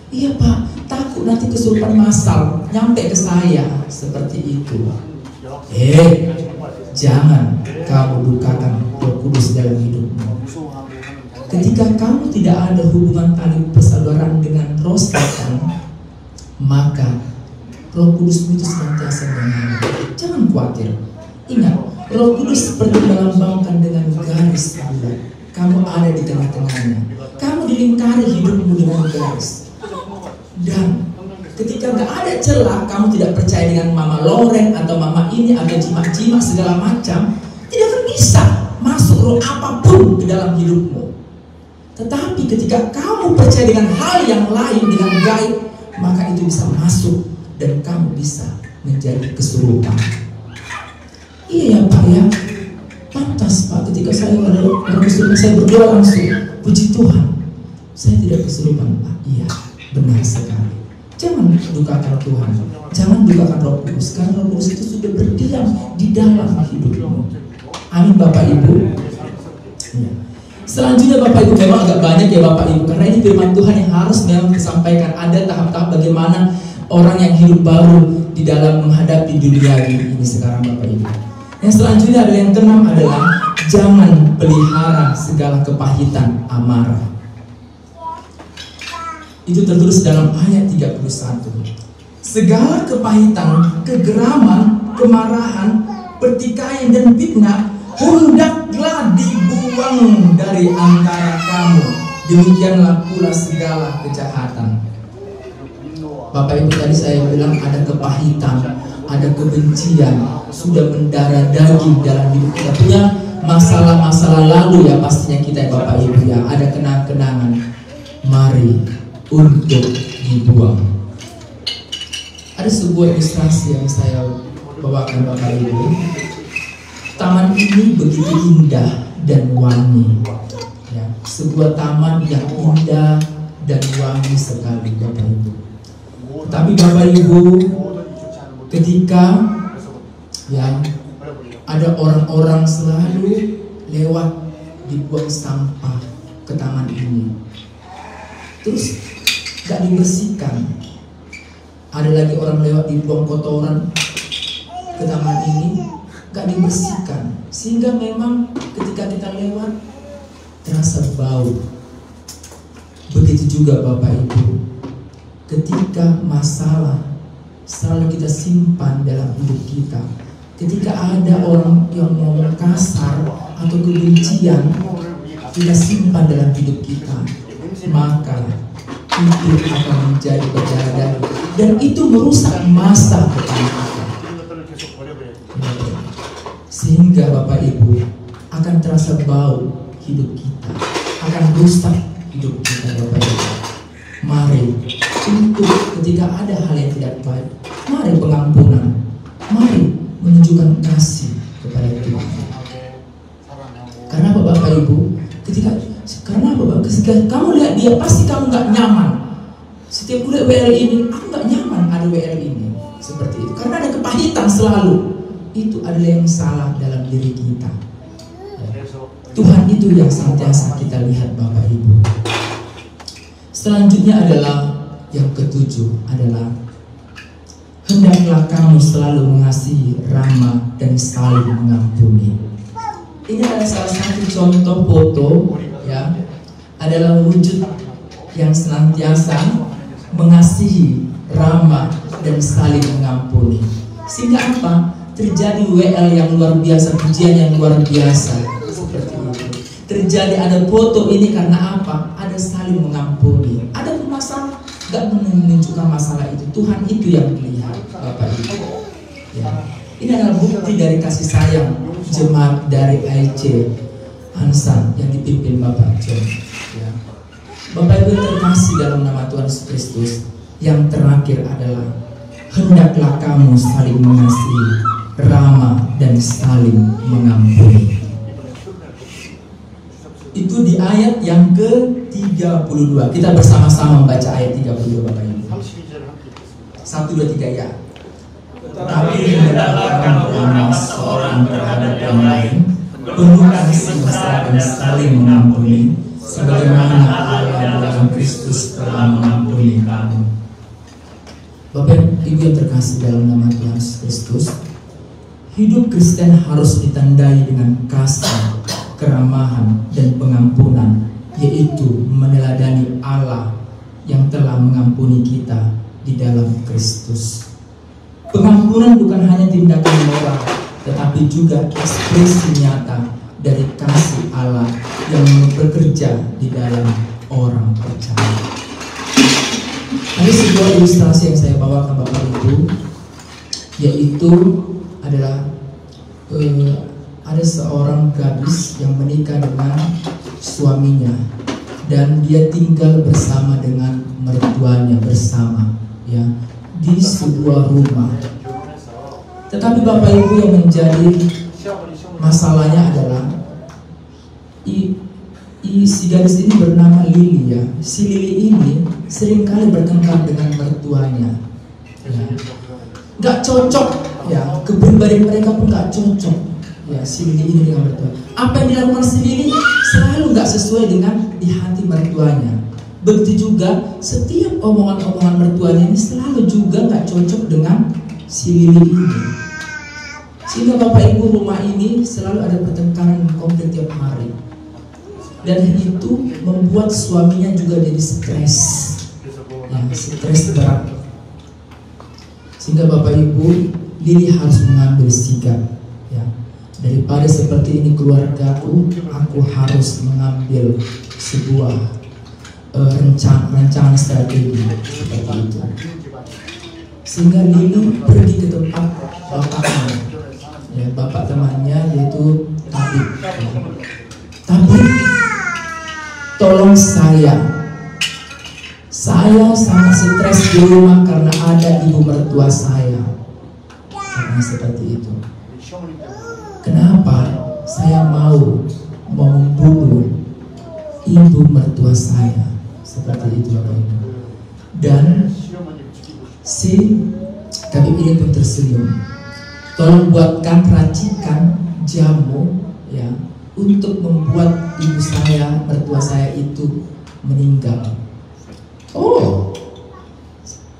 S3: Iya Pak, takut nanti kesurupan massal nyampe ke saya, seperti itu. Jangan kamu dukakan Roh Kudus dalam hidupmu. Ketika kamu tidak ada hubungan tali persaudaraan dengan roh setan, maka Roh Kudus itu senantiasa menyala. Jangan khawatir. Ingat, Roh Kudus seperti melambangkan dengan garis bulat. Kamu ada di tengah-tengahnya. Kamu dilingkari hidupmu dengan garis. Dan ketika gak ada celah, kamu tidak percaya dengan Mama Loren atau Mama ini atau jimat-jimat segala macam, tidak akan bisa masuk roh apapun ke dalam hidupmu. Tetapi ketika kamu percaya dengan hal yang lain, dengan gaib, maka itu bisa masuk dan kamu bisa menjadi kesurupan. Iya ya Pak ya, pantas Pak, ketika saya ada kesurupan saya berdoa langsung, puji Tuhan, saya tidak kesurupan Pak. Iya, benar sekali. Jangan dukakan Tuhan, jangan dukakan Roh Kudus, karena Roh Kudus itu sudah berdiam di dalam hidupmu. Amin Bapak Ibu. Ya. Selanjutnya Bapak Ibu, memang agak banyak ya Bapak Ibu, karena ini firman Tuhan yang harus memang disampaikan. Ada tahap-tahap bagaimana orang yang hidup baru di dalam menghadapi dunia ini sekarang Bapak Ibu. Yang selanjutnya adalah yang keenam adalah jangan pelihara segala kepahitan amarah. Itu tertulis dalam ayat 31. Segala kepahitan, kegeraman, kemarahan, pertikaian dan fitnah hendaklah dibuang dari antara kamu. Demikianlah pula segala kejahatan. Bapak Ibu, tadi saya bilang ada kepahitan, ada kebencian, sudah mendarah daging dalam hidup kita, punya masalah-masalah lalu ya pastinya kita ya Bapak Ibu ya, ada kenang-kenangan. Mari untuk dibuang. Ada sebuah ilustrasi yang saya bawakan Bapak Ibu. Taman ini begitu indah dan wangi, ya, sebuah taman yang indah dan wangi sekali Bapak Ibu. Tapi Bapak Ibu, ketika ya ada orang-orang selalu lewat dibuang sampah ke taman ini, terus gak dibersihkan. Ada lagi orang lewat dibuang kotoran ke taman ini, gak dibersihkan, sehingga memang ketika kita lewat terasa bau. Begitu juga Bapak Ibu, ketika masalah selalu kita simpan dalam hidup kita. Ketika ada orang yang ngomong kasar atau kebencian, kita simpan dalam hidup kita, maka itu akan menjadi berdarah dan itu merusak masa depan kita. Sehingga Bapak Ibu akan terasa bau hidup kita, akan rusak hidup kita Bapak Ibu. Mari untuk ketika ada hal yang tidak baik, mari pengampunan, mari menunjukkan kasih kepada Tuhan. Karena apa Bapak Ibu? Ketika kamu lihat dia, pasti kamu nggak nyaman. Setiap lihat WL ini, aku nggak nyaman ada WL ini. Seperti itu. Karena ada kepahitan selalu. Itu adalah yang salah dalam diri kita. Tuhan itu yang senantiasa kita lihat Bapak Ibu. Selanjutnya adalah yang ketujuh adalah hendaklah kamu selalu mengasihi, ramah, dan saling mengampuni. Ini adalah salah satu contoh foto, ya, adalah wujud yang senantiasa mengasihi, ramah, dan saling mengampuni. Sehingga apa? Terjadi WL yang luar biasa, pujian yang luar biasa. Seperti itu. Terjadi ada foto ini karena apa? Ada saling mengampuni. Ada masalah, gak menunjukkan masalah itu. Tuhan itu yang melihat Bapak Ibu. Ya. Ini adalah bukti dari kasih sayang jemaat dari AIC Ansan yang dipimpin Bapak John. Ya. Bapak Ibu terkasih dalam nama Tuhan Yesus Kristus, yang terakhir adalah hendaklah kamu saling mengasihi, ramah, dan saling mengampuni. Itu di ayat yang ke-32. Kita bersama-sama membaca ayat 32 Bapak Ibu. 1, 2, 3 ya.
S4: Tetapi hendaklah kamu ramah seorang terhadap yang lain,
S3: penuh kasih mesra dan saling mengampuni, sebagaimana Allah dalam Kristus telah mengampuni kamu. Bapak Ibu yang terkasih dalam nama Tuhan Yesus Kristus, hidup Kristen harus ditandai dengan kasih, keramahan, dan pengampunan, yaitu meneladani Allah yang telah mengampuni kita di dalam Kristus. Pengampunan bukan hanya tindakan moral, tetapi juga ekspresi nyata dari kasih Allah yang bekerja di dalam orang percaya. Ada sebuah ilustrasi yang saya bawakan Bapak Ibu, yaitu adalah ada seorang gadis yang menikah dengan suaminya dan dia tinggal bersama dengan mertuanya bersama, ya, di sebuah rumah. Tetapi Bapak Ibu yang menjadi masalahnya adalah si gadis ini bernama Lili, ya. Si Lili ini seringkali bertengkar dengan mertuanya, ya. Gak cocok, ya, kepribadian mereka pun gak cocok, ya, si Lili ini dengan mertua. Apa yang dilakukan si Lili selalu gak sesuai dengan di hati mertuanya. Begitu juga setiap omongan-omongan mertuanya ini selalu juga gak cocok dengan si Lili ini. Sehingga Bapak Ibu rumah ini selalu ada pertengkaran konflik tiap hari. Dan itu membuat suaminya juga jadi stres, ya, stres berat. Sehingga Bapak Ibu, Lili harus mengambil sikap, ya. Daripada seperti ini keluargaku, aku harus mengambil sebuah rancangan strategi seperti itu. Sehingga Lili pergi ke tempat bapaknya, ya, bapak temannya yaitu Tabib. Tabib, tolong saya sangat stres di di rumah karena ada ibu mertua saya. Karena seperti itu. Kenapa saya mau membunuh ibu mertua saya? Seperti itu Bapak Ibu. Dan si Kabib ini pun tersenyum. Tolong buatkan racikan jamu ya, untuk membuat ibu saya, mertua saya itu meninggal. Oh,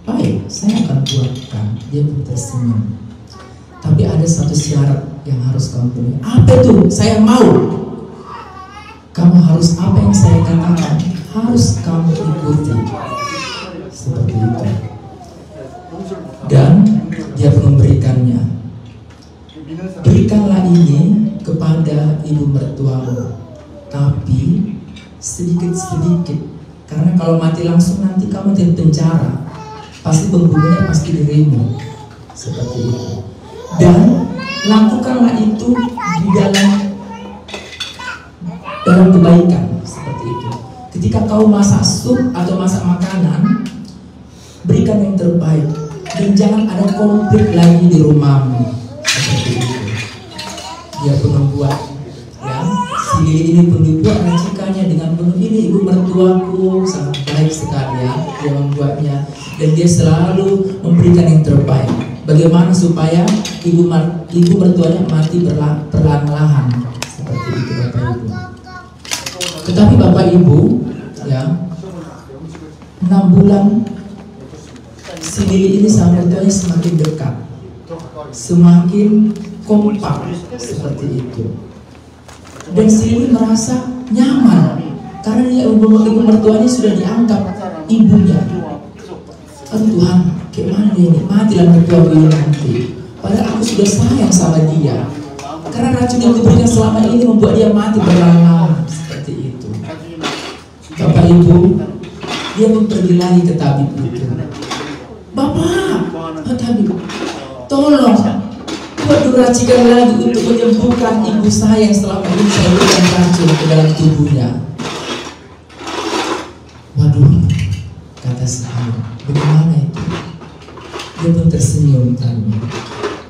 S3: baik, saya akan buatkan. Dia pun tersenyum. Tapi ada satu syarat yang harus kamu penuhi. Apa itu? Saya mau. Kamu harus, apa yang saya katakan harus kamu ikuti. Seperti itu. Dan dia memberikannya. Berikanlah ini kepada ibu mertuamu, tapi sedikit-sedikit, karena kalau mati langsung nanti kamu di penjara, pasti pembunuhnya pasti dirimu. Seperti itu. Dan lakukanlah itu di dalam kebaikan. Seperti itu. Ketika kau masak sup atau masak makanan, berikan yang terbaik dan jangan ada konflik lagi di rumahmu. Seperti itu. Dia pun membuat, ya, si Lili ini pun dibuat racikannya dengan penuh. Ini ibu mertuaku sangat baik sekali ya, dia membuatnya dan dia selalu memberikan yang terbaik. Bagaimana supaya ibu mertuanya mati perlahan-lahan. Seperti itu Bapak Ibu. Tetapi Bapak Ibu, ya, 6 bulan si Lili ini sama mertuanya semakin dekat, semakin kompak seperti itu. Dan si Lili merasa nyaman karena dia ibu mertuanya sudah dianggap ibunya. Aduh Tuhan, gimana ini? Matilah mertua ini nanti. Padahal aku sudah sayang sama dia. Karena racun yang diberikan selama ini membuat dia mati berlama-lama. Seperti itu. Bapak Ibu, dia pun pergi lagi ke tabib itu. Bapak, tabib, tolong buat racikan lagi untuk menyembuhkan ibu saya yang selama ini saya berikan racun ke dalam tubuhnya. Waduh, kata saya, bagaimana itu? Dia pun tersenyum tadi.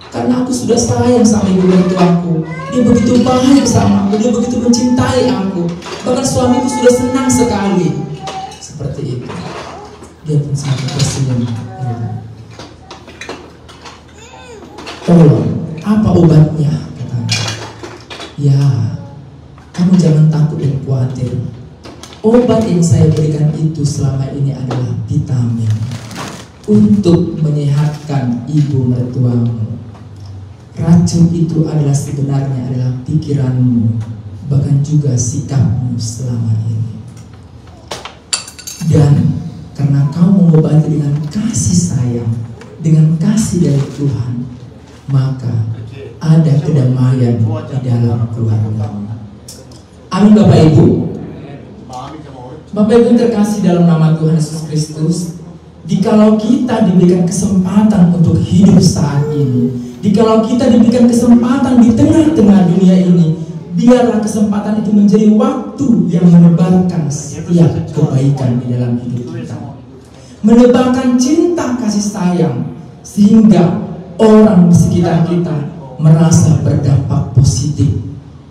S3: Karena aku sudah sayang sama ibu mertuaku. Dia begitu baik sama aku, dia begitu mencintai aku. Bahkan suamiku sudah senang sekali. Seperti itu. Dia pun sangat tersenyum. Tolong, apa obatnya? Katanya. Ya, kamu jangan takut dan khawatir. Obat yang saya berikan itu selama ini adalah vitamin untuk menyehatkan ibu mertuamu. Racun itu adalah sebenarnya adalah pikiranmu, bahkan juga sikapmu selama ini. Dan karena kau mengobati dengan kasih sayang, dengan kasih dari Tuhan, maka ada kedamaian di dalam keluarga. Amin Bapak Ibu. Bapak Ibu terkasih dalam nama Tuhan Yesus Kristus, jikalau kita diberikan kesempatan untuk hidup saat ini, jikalau kita diberikan kesempatan di tengah-tengah dunia ini, biarlah kesempatan itu menjadi waktu yang menebarkan setiap kebaikan di dalam hidup kita, menebarkan cinta kasih sayang, sehingga orang di sekitar kita merasa berdampak positif.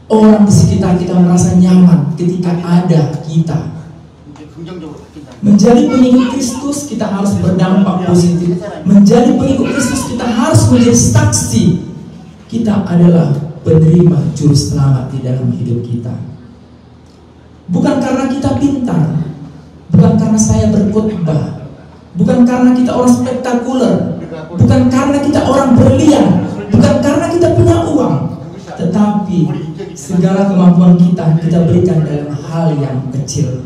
S3: Orang di sekitar kita merasa nyaman ketika ada kita. Menjadi pengikut Kristus kita harus berdampak positif. Menjadi pengikut Kristus kita harus menjadi saksi. Kita adalah penerima juru selamat di dalam hidup kita. Bukan karena kita pintar, bukan karena saya berkhotbah, bukan karena kita orang spektakuler, bukan karena kita orang berlian, bukan karena kita punya uang, tetapi segala kemampuan kita berikan dalam hal yang kecil.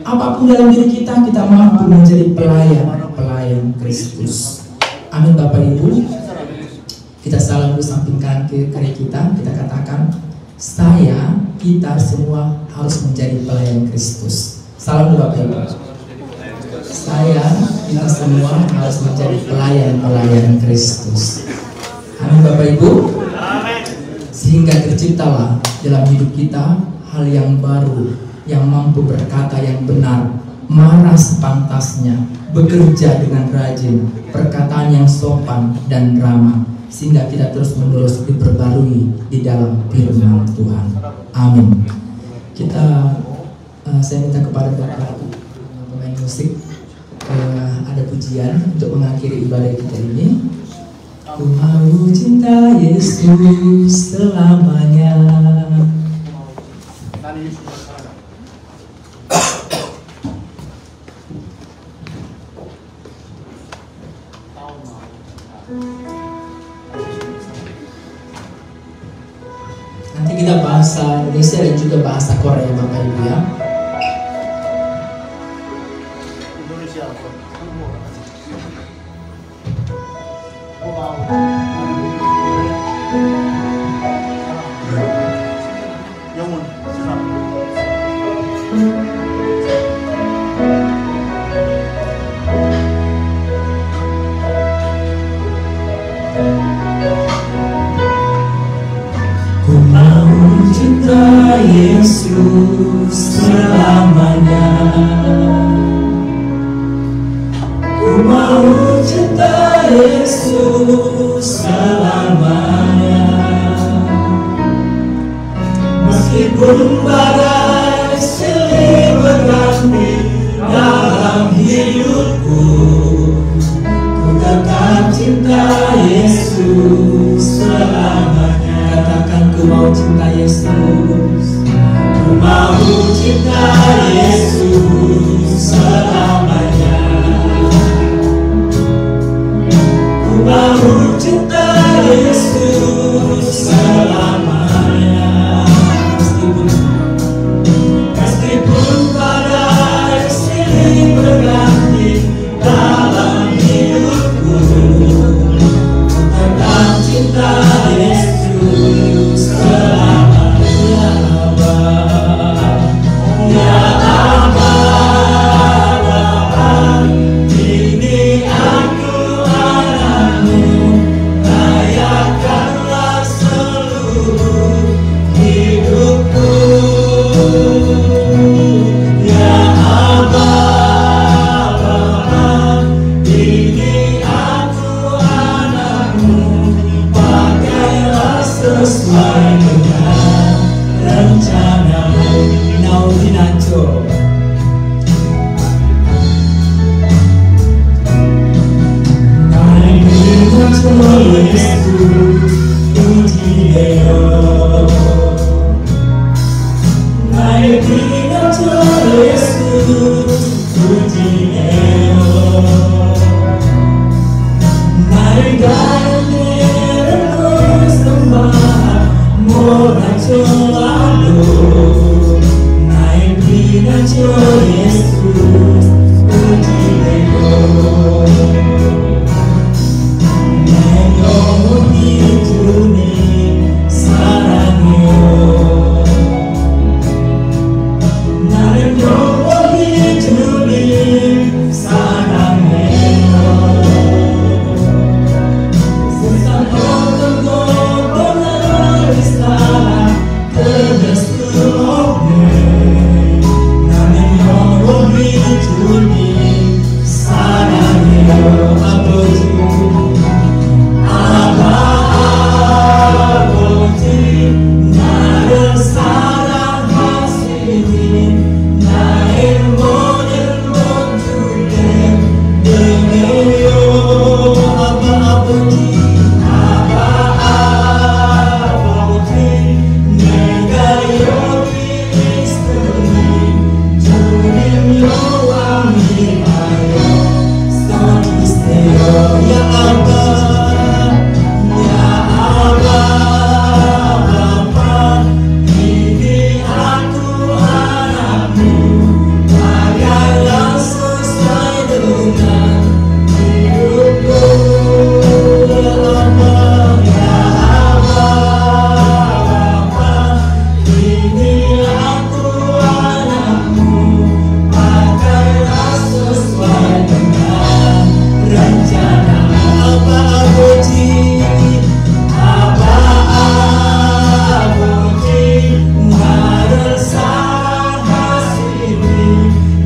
S3: Apapun dalam diri kita mampu menjadi pelayan Kristus. Amin Bapak Ibu. Kita salam dulu samping kanan kiri kita katakan, kita semua harus menjadi pelayan Kristus. Salam dulu Bapak Ibu. Kita semua harus menjadi pelayan Kristus. Amin Bapak Ibu. Sehingga terciptalah dalam hidup kita hal yang baru, yang mampu berkata yang benar, marah sepantasnya, bekerja dengan rajin, perkataan yang sopan dan ramah, sehingga kita terus-menerus diperbarui di dalam firman Tuhan. Amin. Saya minta kepada Bapak pemain musik, ada pujian untuk mengakhiri ibadah kita ini. Ku mau cinta Yesus selamanya. Nanti kita bahasa Indonesia dan juga bahasa Korea, Bapak Ibu ya.
S2: Ku mau cinta Yesus selamanya. Ku mau cinta Yesus selamanya. Meskipun badai silih berganti dalam hidupku, ku tetap cinta Yesus selamanya. Katakan, ku mau cinta Yesus. Ku mau cinta Yesus selamanya. Ku mau cinta Yesus selamanya. Meskipun badai silih berganti dalam hidupku, tetap cinta Yesus selamanya. Ya Aba, Bapa, ini aku anakmu, layakanlah seluruh hidupku. Ya Aba, Bapa, ini aku anakmu, pakailah sesuai dengan rencanamu. Naudinacho. Naudinacho Yesus, Tuhan. Naudinacho Yesus, Tuhan. Naudinacho sembah, moracho ado. Naudinacho Yesus, Tuhan.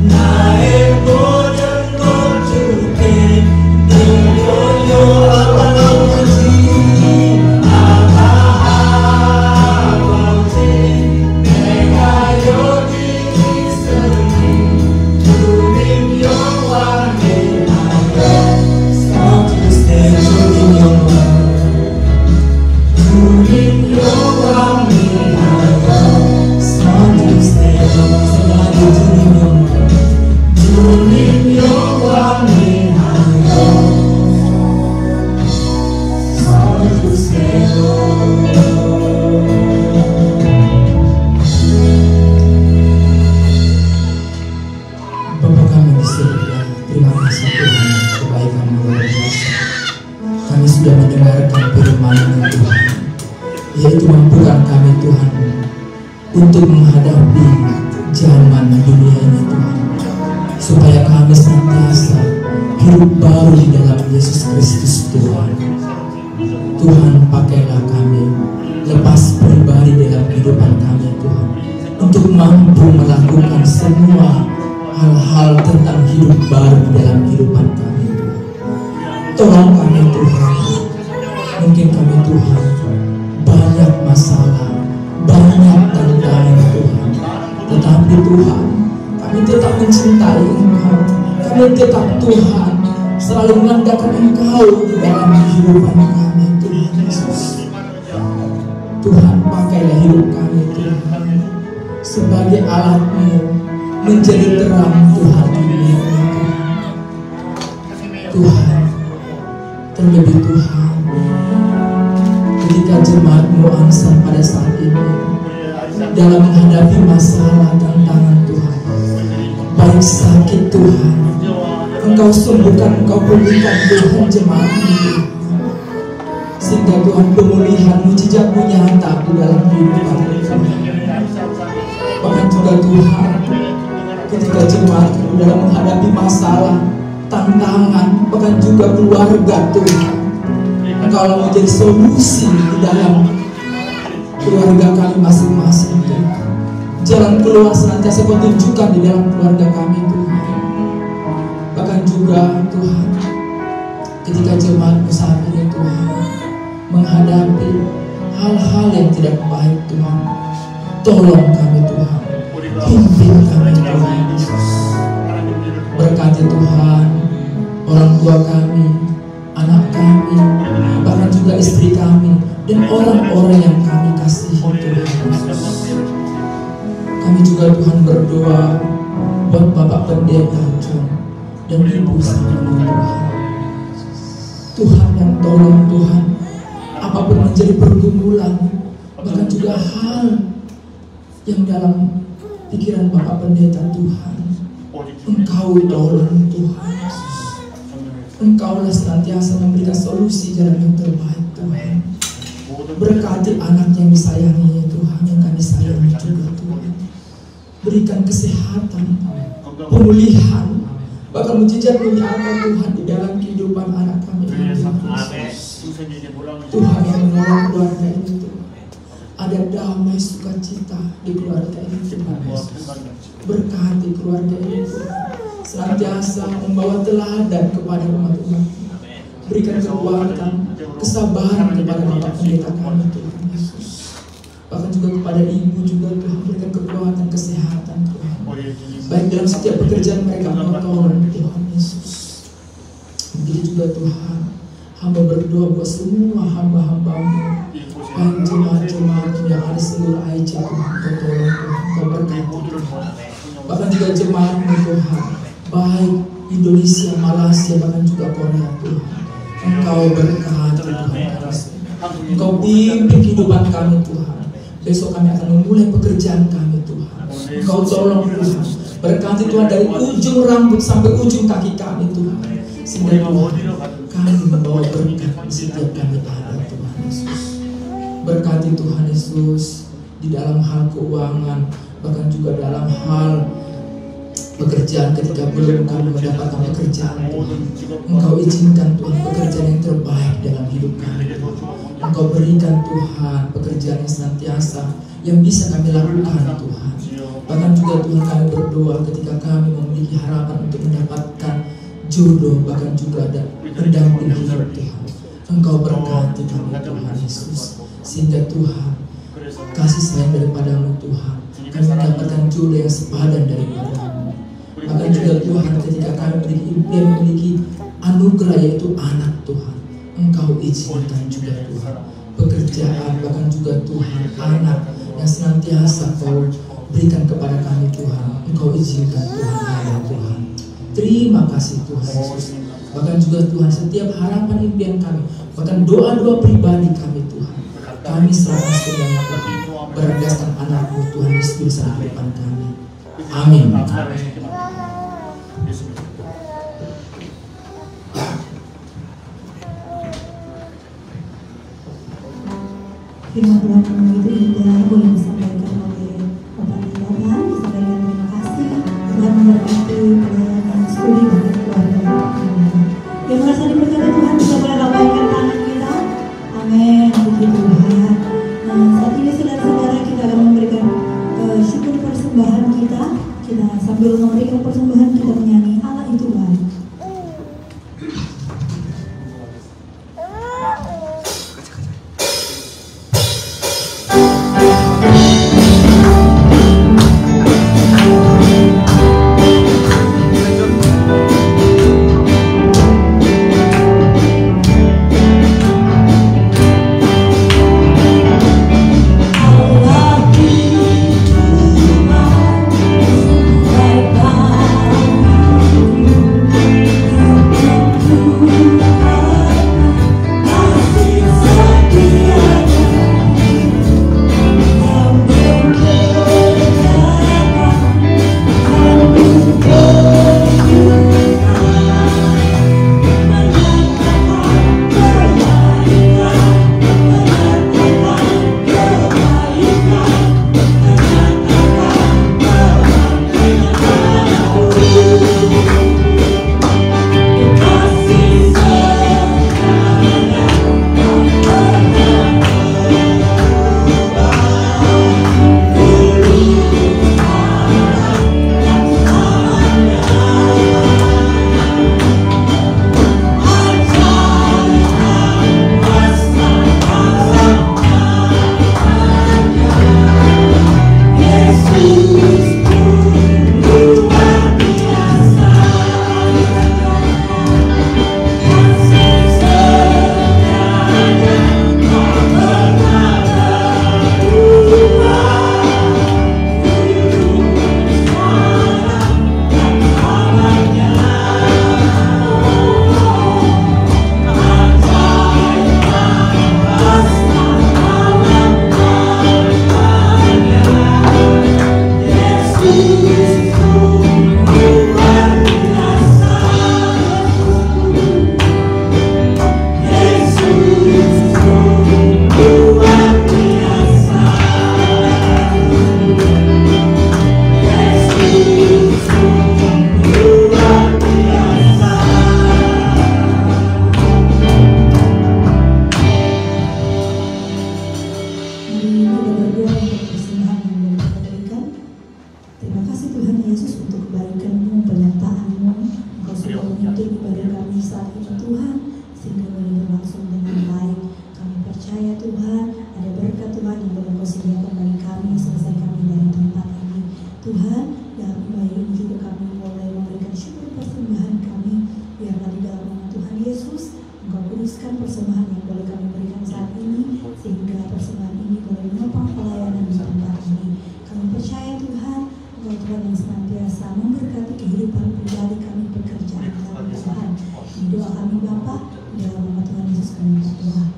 S2: Nae
S3: setia mendengarkan firman-Mu Tuhan, yaitu mampukan kami Tuhan untuk menghadapi zaman dunia ini Tuhan, supaya kami senantiasa hidup baru di dalam Yesus Kristus Tuhan. Tuhan, pakailah kami, lepas pribadi dalam kehidupan kami Tuhan, untuk mampu melakukan semua hal-hal tentang hidup baru di dalam kehidupan kami Tuhan. Tolong kami Tuhan, mungkin kami Tuhan banyak masalah, banyak tantangan Tuhan, tetapi Tuhan kami tetap mencintai Engkau. Kami tetap Tuhan selalu mengandalkan Engkau di dalam kehidupan kami Tuhan Yesus. Tuhan, pakailah hidup kami Tuhan sebagai alat-Mu menjadi terang Tuhan di dunia ini Tuhan. Terlebih Tuhan, ketika jemaat-Mu Ansar pada saat ini dalam menghadapi masalah tantangan Tuhan, baik sakit Tuhan, Engkau sembuhkan, Engkau pulihkan Tuhan jemaat-Mu Tuhan, sehingga Tuhan pemulihan mujizat-Mu nyata di dalam kehidupan Tuhan. Bahkan juga Tuhan, ketika jemaat-Mu dalam menghadapi masalah, tantangan, bahkan juga keluarga Tuhan, Engkau menjadi solusi di dalam keluarga kami masing-masing Tuhan. Jalan keluar senantiasa Kau tunjukkan di dalam keluarga kami Tuhan. Bahkan juga Tuhan, ketika jemaat-Mu saat ini Tuhan menghadapi hal-hal yang tidak baik Tuhan, tolong kami Tuhan, pimpin kami Tuhan Yesus. Berkati Tuhan orang tua kami, anak kami, bahkan juga istri kami, dan orang-orang yang kami kasihi Tuhan Yesus. Kami juga Tuhan berdoa buat Bapak Pendeta John dan Ibu Samuel Tuhan. Tuhan yang tolong Tuhan, apapun menjadi pergumulan, bahkan juga hal yang dalam pikiran Bapak Pendeta Tuhan, Engkau tolong Tuhan Yesus. Engkaulah senantiasa memberikan solusi jalan yang terbaik Tuhan. Berkati anak yang disayangi Tuhan, yang kami sayangi juga Tuhan. Berikan kesehatan, pemulihan, bahkan mujizat-Mu nyata Tuhan di dalam kehidupan anak kami ini Tuhan, yang menolong keluarga ini Tuhan. Ada damai sukacita di keluarga ini Tuhan Yesus. Berkati keluarga ini Tuhan, senantiasa membawa teladan kepada umat-umat. Berikan kekuatan, kesabaran kepada Bapak Pendeta kami Tuhan Yesus. Bahkan juga kepada ibu juga Tuhan, berikan kekuatan, kesehatan Tuhan, baik dalam setiap pekerjaan mereka. Engkau tolong Tuhan Yesus. Begitu juga Tuhan, hamba berdoa buat semua hamba-hamba-Mu, baik jemaat-jemaat yang ada seluruh AIC Tuhan. Engkau tolong Tuhan, Engkau berkati Tuhan. Bahkan juga jemaat-Mu Tuhan, baik Indonesia, Malaysia, bahkan juga Korea Tuhan. Engkau berkati Tuhan. Engkau pimpin kehidupan kami Tuhan. Besok kami akan memulai pekerjaan kami Tuhan. Engkau tolong Tuhan, berkati Tuhan dari ujung rambut sampai ujung kaki kami Tuhan, sehingga Tuhan kami membawa berkat di setiap kami ada Tuhan Yesus. Berkati Tuhan Yesus di dalam hal keuangan, bahkan juga dalam hal pekerjaan. Ketika belum kami mendapatkan pekerjaan Tuhan, Engkau izinkan Tuhan pekerjaan yang terbaik dalam hidup kami Tuhan. Engkau berikan Tuhan pekerjaan yang senantiasa yang bisa kami lakukan Tuhan. Bahkan juga Tuhan kami berdoa ketika kami memiliki harapan untuk mendapatkan jodoh, bahkan juga ada pendamping hidup Tuhan. Engkau berkati kami Tuhan Yesus, sehingga Tuhan kasih sayang daripada-Mu Tuhan, kami mendapatkan jodoh yang sepadan daripada-Mu. Bahkan juga Tuhan ketika kami memiliki anugerah yaitu anak Tuhan, Engkau izinkan juga Tuhan pekerjaan, bahkan juga Tuhan anak yang senantiasa Kau berikan kepada kami Tuhan. Engkau izinkan Tuhan ayah Tuhan. Terima kasih Tuhan Yesus. Bahkan juga Tuhan setiap harapan impian kami, bahkan doa-doa pribadi kami Tuhan, kami serahkan sepenuhnya Tuhan, berdasarkan anak-Mu Tuhan Yesus dalam kehidupan kami. Amin.
S1: firman Tuhan yang begitu indah boleh disampaikan oleh Bapak Ibadah. Disampaikan terima kasih. Tuhan memberkati pelayanan studi bagi keluarga. Yang merasa diberkati Tuhan kita boleh lambaikan tangan kita. Amin. Puji Tuhan. Nah, saat ini saudara-saudara kita akan memberikan syukur persembahan kita. Kita sambil memberikan persembahan kita menyanyi Allah itu baik. Doa kami Bapa, dalam nama Tuhan Yesus kami berdoa.